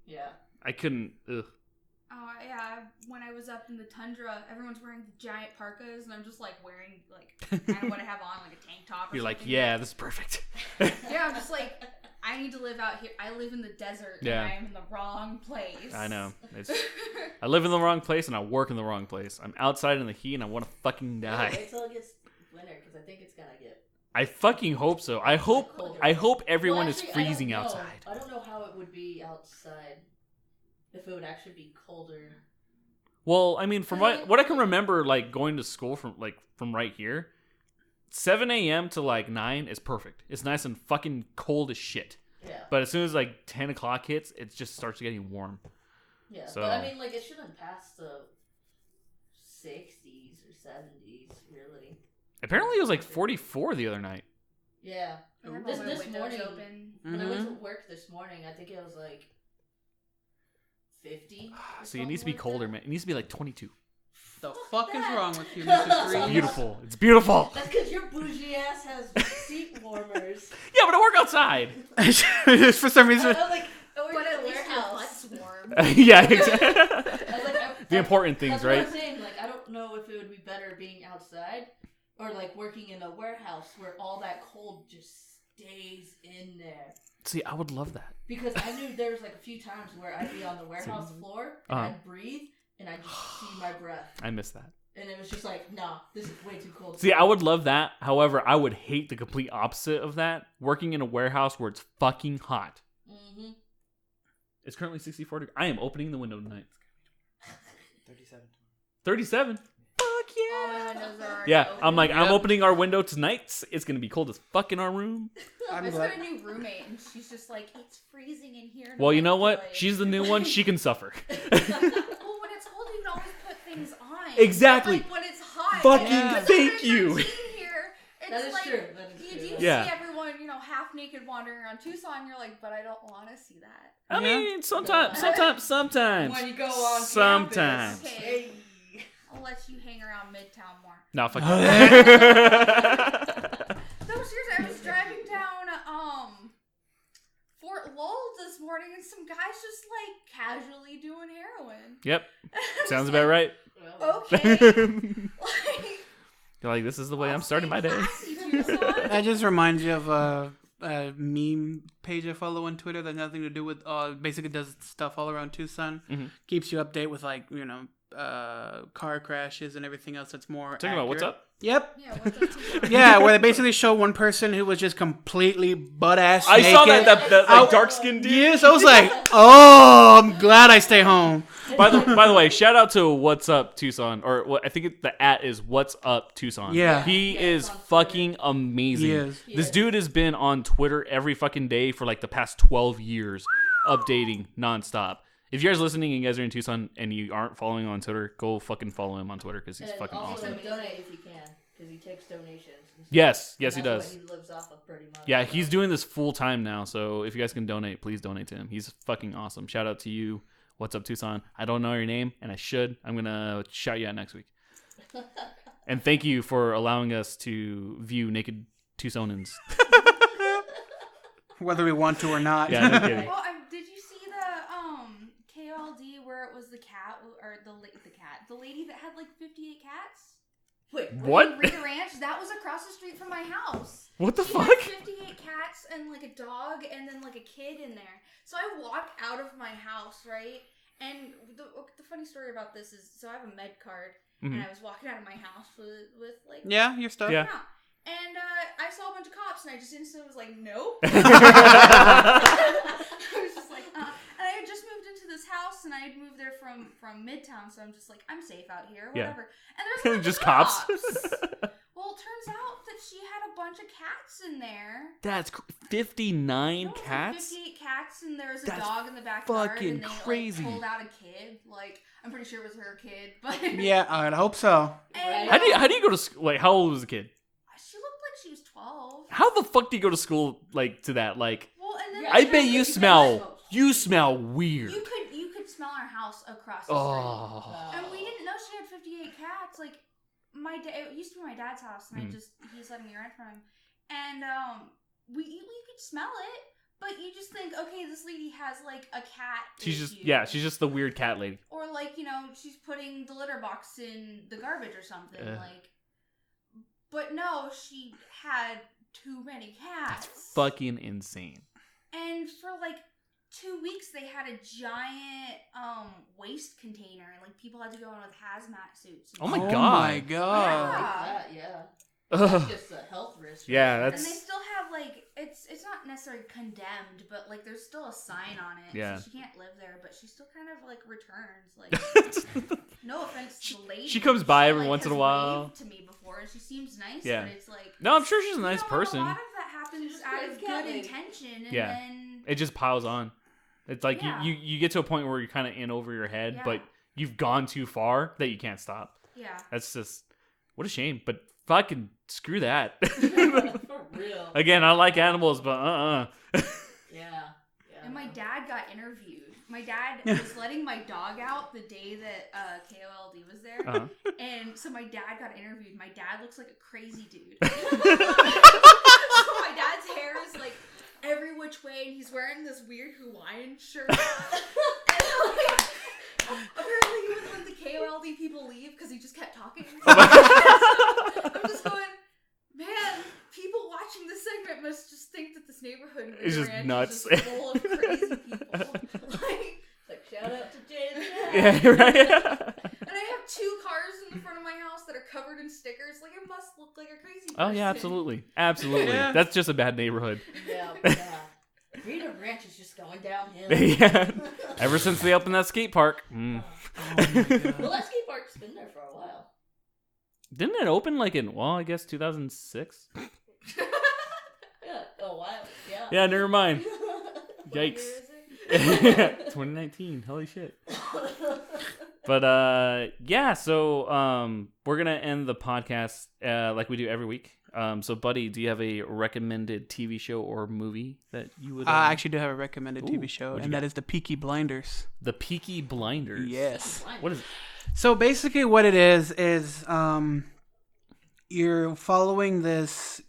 Yeah. I couldn't. Ugh. Oh yeah, when I was up in the tundra, everyone's wearing the giant parkas, and I'm just like wearing like kind of what I have on, like a tank top. Or You're like, something. yeah, this is perfect. Yeah, I'm just like, I need to live out here. I live in the desert, Yeah. and I am in the wrong place. I know. I live in the wrong place and I work in the wrong place. I'm outside in the heat and I want to fucking Yeah, die. wait till it gets winter, because I think it's gonna get. I fucking hope so. I hope everyone Well, actually, is freezing I don't know. outside. I don't know how it would be outside. If it would actually be colder. Well, I mean, from what I can remember, like going to school from right here, 7 a.m. to like 9 is perfect. It's nice and fucking cold as shit. Yeah. But as soon as like 10 o'clock hits, it just starts getting warm. Yeah, So- but I mean, like, it shouldn't pass the 60s or 70s, really. Apparently, it was like 44 the other night. Yeah. I have This all my windows morning, open. when I went to work this morning, I think it was like 50. or So it needs to be something like colder, that. man. It needs to be like 22. The fuck is that. wrong with you, Mr. It's Freeze? beautiful. It's beautiful. That's because your bougie ass has seat warmers. Yeah, but I work outside. Just for some reason. I'm like, oh, But we're at in a least your warehouse. butt's warm. Yeah, exactly. I was like, The important things, that's right? What I'm saying. Like, I don't know if it would be better being outside or like working in a warehouse where all that cold just stays in there. See, I would love that. Because I knew there was like a few times where I'd be on the warehouse floor and I'd breathe and I'd just see my breath. I miss that. And it was just like, nah, this is way too cold. See, I would love that. However, I would hate the complete opposite of that. Working in a warehouse where it's fucking hot. Mm-hmm. It's currently 64 degrees. I am opening the window tonight. 37. 37? Fuck All yeah. my windows are already Yeah, open. I'm like, I'm Yep. opening our window tonight. It's going to be cold as fuck in our room. I I'm just glad. got a new roommate, and she's just like, it's freezing in here. and Well, I'm you know like, what? "Boy." She's the new one. She can suffer. Well, when it's cold, you can always put things on. Exactly. But, like, when it's hot. Fucking and thank you. in Here, it's That is like, true. That is You true. do Yeah. see everyone, half naked wandering around Tucson. You're like, but I don't want to see that. I Yeah. mean, sometimes. When you go on Sometimes. campus. Okay. I'll let you hang around Midtown more. No, fuck No, seriously, I was driving down Fort Lowell this morning, and some guys just like casually doing heroin. Yep. Sounds about right. Well, Okay. Like, You're like, this is the way I'm starting my day. classy, Tucson. That just reminds you of a meme page I follow on Twitter that has nothing to do with, basically does stuff all around Tucson. Mhm. Keeps you update with like, car crashes and everything else that's more Talking about what's accurate. up? Yep. Yeah, what's up, Tucson? Yeah, where they basically show one person who was just completely butt-ass I naked. saw that Out- dark-skinned dude. Yes, I was like, oh, I'm glad I stay home. By the way, shout out to What's Up Tucson, or what I think the @ is What's Up Tucson. Yeah. he Yeah, is it's on fucking amazing. He is. This dude has been on Twitter every fucking day for like the past 12 years, updating nonstop. If you guys are listening and you guys are in Tucson and you aren't following him on Twitter, go fucking follow him on Twitter because he's and fucking also awesome. donate if you can, because he takes donations. and stuff. Yes, And yes he that's does. What he lives off of pretty much. Yeah, so. he's doing this full time now. So if you guys can donate, please donate to him. He's fucking awesome. Shout out to you, "What's up, Tucson? I don't know your name, and I should. I'm gonna shout you out next week." And thank you for allowing us to view naked Tucsonans. Whether we want to or not. Yeah, no kidding. Well, did you see the KOLD where it was the cat or the lady that had like 58 cats? Wait, What? Rita Ranch. That was across the street from my house. What the She fuck? had 58 cats and like a dog and then like a kid in there. So I walked out of my house, right? And the funny story about this is, so I have a med card, and I was walking out of my house with like Yeah, your stuff. Yeah. And I saw a bunch of cops, and I just instantly was like, nope. I was just like, And I had just moved into this house, and I had moved there from Midtown, so I'm just like, I'm safe out here, whatever. Yeah. And there's a bunch Just of cops. Well, it turns out that she had a bunch of cats in there. That's 59 No, cats? 58 cats, and there was a That's dog in the backyard, fucking and they crazy. Like, pulled out a kid. Like, I'm pretty sure it was her kid, but Yeah, I'd hope so. And, How do you go to school? Like, how old was the kid? she looked like she was 12. How the fuck do you go to school like to that? Like, Well, and then Yeah, I they bet had, you like, smell weird. You could smell our house across the Oh. street, and we didn't know she had 58 cats. Like it used to be my dad's house, and he's letting me rent from him, and we could smell it, but you just think, okay, this lady has like a cat. She's issue. she's just the weird cat lady. Or like, she's putting the litter box in the garbage or something like. But no, she had too many cats. That's fucking insane. And for like 2 weeks, they had a giant waste container, and like people had to go in with hazmat suits. Oh my Oh god. my god. Yeah. Ugh. That's just a health risk. Yeah, And they that's still have like it's not necessarily condemned, but like there's still a sign on it. Yeah. So she can't live there, but she still kind of like returns. Like no offense to the lady. She comes by every like, once in a has while. waved to me before, and she seems nice. Yeah. But it's like No, I'm sure she's a nice a person. lot of that happens just out plays of cat good lady. intention, and Yeah. then It just piles on. It's like Yeah. you get to a point where you're kind of in over your head, Yeah. but you've gone too far that you can't stop. yeah. That's just what a shame. But fucking screw that. For real. Again, I like animals, but Yeah. And my dad got interviewed. My dad was letting my dog out the day that KOLD was there. Uh-huh. And so my dad got interviewed. My dad looks like a crazy dude. So my dad's hair is like every which way, and he's wearing this weird Hawaiian shirt. Apparently he wouldn't let the KOLD people leave because he just kept talking. So I'm just going, man, people watching this segment must just think that this neighborhood It's just ranch nuts. is just full of crazy people. Like, shout out to Jaye and Jaye. yeah, right. And I have 2 cars in the front of my house that are covered in stickers. Like, it must look like a crazy person. Oh yeah, absolutely. Yeah. That's just a bad neighborhood. Yeah. Rita Ranch is just going downhill. Yeah. Ever since they opened that skate park. Mm. Oh my god. Well, that skate park's been there for a while. Didn't it open like in I guess 2006? Yeah, a while. Yeah. Yeah, never mind. What Yikes. year is it? 2019. Holy shit. But yeah, so we're gonna end the podcast like we do every week. So buddy, do you have a recommended TV show or movie that you would I actually do have a recommended Ooh, TV show, what'd you and that got? is The Peaky Blinders. The Peaky Blinders? Yes. What is it? So basically, what it is you're following this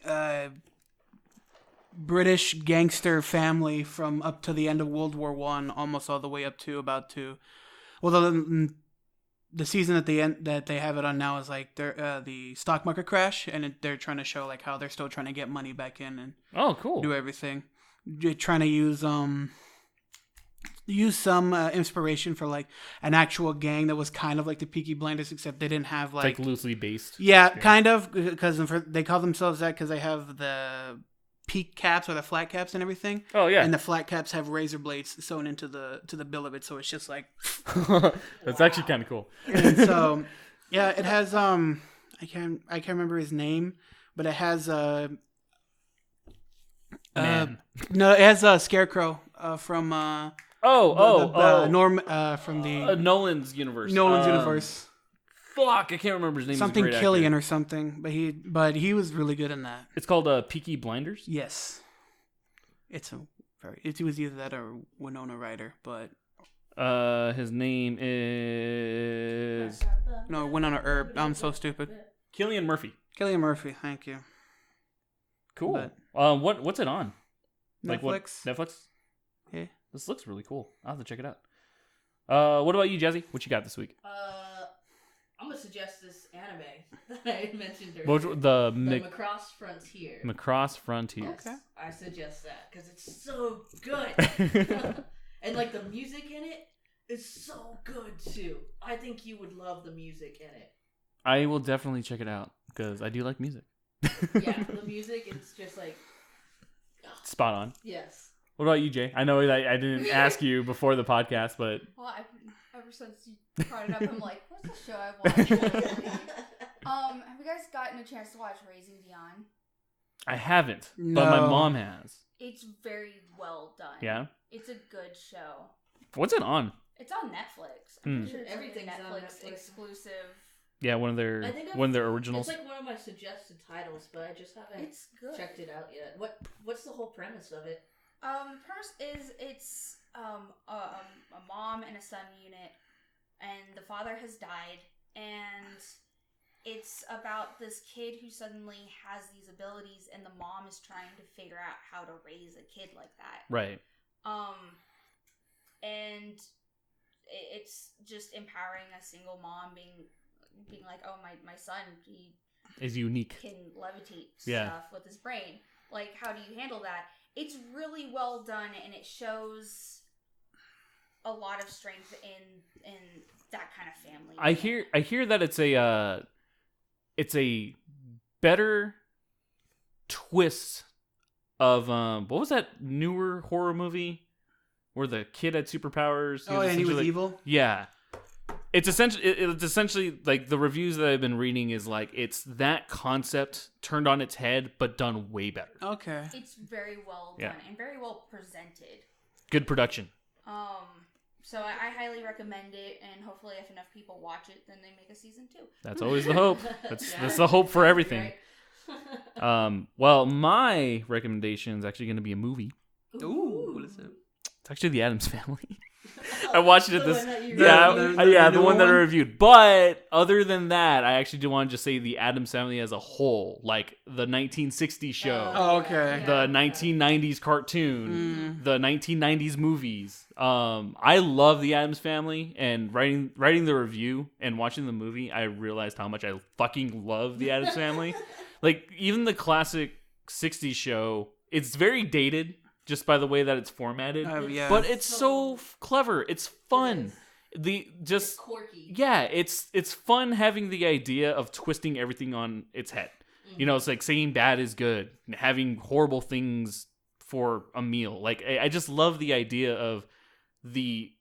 British gangster family from up to the end of World War One, almost all the way up to the season at the end that they have it on now is like the stock market crash, and they're trying to show like how they're still trying to get money back in and Oh, cool. do everything. They're trying to use some inspiration for like an actual gang that was kind of like the Peaky Blinders, except they didn't have It's like loosely based. yeah, kind of, because they call themselves that because they have the peak caps or the flat caps and everything. Oh yeah. And the flat caps have razor blades sewn into the bill of it, so it's just like. That's actually kind of cool. And so, yeah, it has I can't remember his name, but it has Man. no, it has a Scarecrow from Norm from the Nolan's universe. Nolan's universe. Fuck, I can't remember his name. Something He's a great Killian actor. or something, but he was really good in that. It's called Peaky Blinders. Yes, it was either that or Winona Ryder, but His name is No, it went on a herb. I'm so stupid. Cillian Murphy. Cillian Murphy, thank you. Cool. But- What's it on? Like what? Netflix. Netflix? Yeah. This looks really cool. I'll have to check it out. What about you, Jazzy? What you got this week? I'm gonna suggest this anime that I mentioned earlier. Which, the Macross Frontier. Macross Frontier. Okay. I suggest that because it's so good, and like the music in it is so good too. I think you would love the music in it. I will definitely check it out because I do like music. Yeah, the music is just like spot on. yes. What about you, Jay? I know that I didn't ask you before the podcast, but Well, ever since you brought it up, I'm like, what's the show I watched? Have you guys gotten a chance to watch Raising Dion? I haven't. But my No. mom has. It's very well done. Yeah. It's a good show. What's it on? It's on Netflix. Hmm. I'm pretty sure it's Everything's like a on Netflix Netflix. exclusive. Yeah, one of I their think originals. It's like one of my suggested titles, but I just haven't It's good. checked it out yet. What's the whole premise of it? Premise is it's a mom and a son unit, and the father has died, and it's about this kid who suddenly has these abilities, and the mom is trying to figure out how to raise a kid like that. Right. And it's just empowering a single mom being like, oh, my son, he Is unique. can levitate Yeah. stuff with his brain. Like, how do you handle that? It's really well done, and it shows a lot of strength in that kind of family. I hear that it's a better twist of what was that newer horror movie where the kid had superpowers? Oh, and he was essentially- evil? Yeah. It's essentially like the reviews that I've been reading is like it's that concept turned on its head but done way better. Okay. It's very well Yeah. done and very well presented. Good production. So I highly recommend it, and hopefully if enough people watch it, then they make a season 2. That's always the hope. That's Yeah. that's the hope for everything. Right? Well, my recommendation is actually going to be a movie. Ooh, what is it? It's actually The Addams Family. I watched it The this. one that you Yeah, reviewed? the The one that I one? reviewed. But other than that, I actually do want to just say The Addams Family as a whole, like the 1960s show, Oh, okay. the 1990s cartoon, the 1990s movies. I love The Addams Family, and writing the review and watching the movie, I realized how much I fucking love The Addams Family. Like even the classic 60s show, it's very dated just by the way that it's formatted. Yeah. But it's so clever. It's fun. It's quirky. Yeah, it's fun having the idea of twisting everything on its head. You know, it's like saying bad is good, having horrible things for a meal. Like I just love the idea of the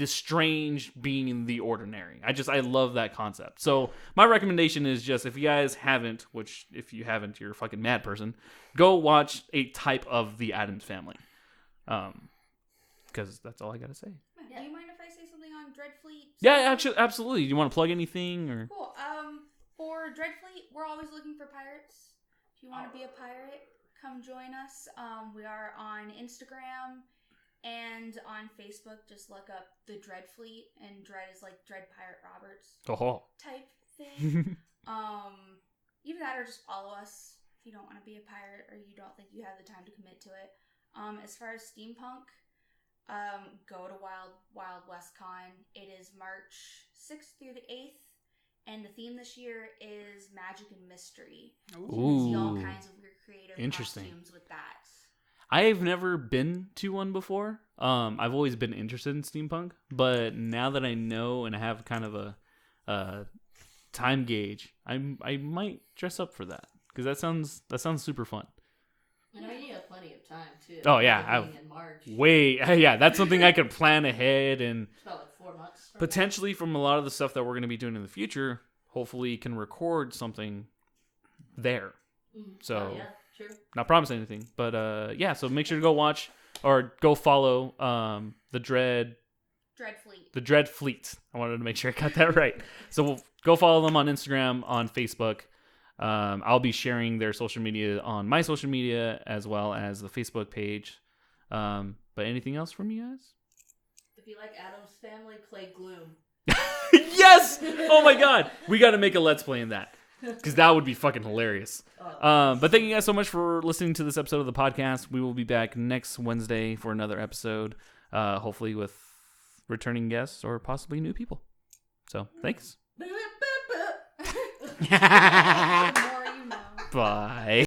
strange being in the ordinary. I love that concept. So my recommendation is just if you guys haven't, which if you haven't, you're a fucking mad person, go watch a type of The Addams Family. Because that's all I gotta say. Do you mind if I say something on Dreadfleet? Yeah, actually, absolutely. Do you want to plug anything or? Cool. For Dreadfleet, we're always looking for pirates. If you want to be a pirate, come join us. We are on Instagram and on Facebook. Just look up the Dreadfleet, and Dread is like Dread Pirate Roberts Oh. type thing. Either that or just follow us if you don't want to be a pirate or you don't think you have the time to commit to it. As far as steampunk, go to Wild West Con. It is March 6th through the 8th, and the theme this year is magic and mystery. You can see all Ooh. kinds of weird creative Interesting. costumes with that. I've never been to one before. I've always been interested in steampunk, but now that I know and I have kind of a time gauge, I might dress up for that because that sounds super fun. I know you have plenty of time too. Oh, yeah, Being in March. Yeah, that's something I could plan ahead and It's about like 4 months. From potentially from a lot of the stuff that we're going to be doing in the future, hopefully can record something there. now. So Oh, yeah, true. not promising anything, but yeah, so make sure to go watch or go follow the Dread Fleet. I wanted to make sure I got that right. So we'll go follow them on Instagram, on Facebook. I'll be sharing their social media on my social media as well as the Facebook page. But anything else from you guys? If you like Adam's Family, play Gloom. Yes! Oh my god. We got to make a Let's Play in that. Because that would be fucking hilarious. But thank you guys so much for listening to this episode of the podcast. We will be back next Wednesday for another episode. Hopefully with returning guests or possibly new people. So, thanks. The more you know. Bye.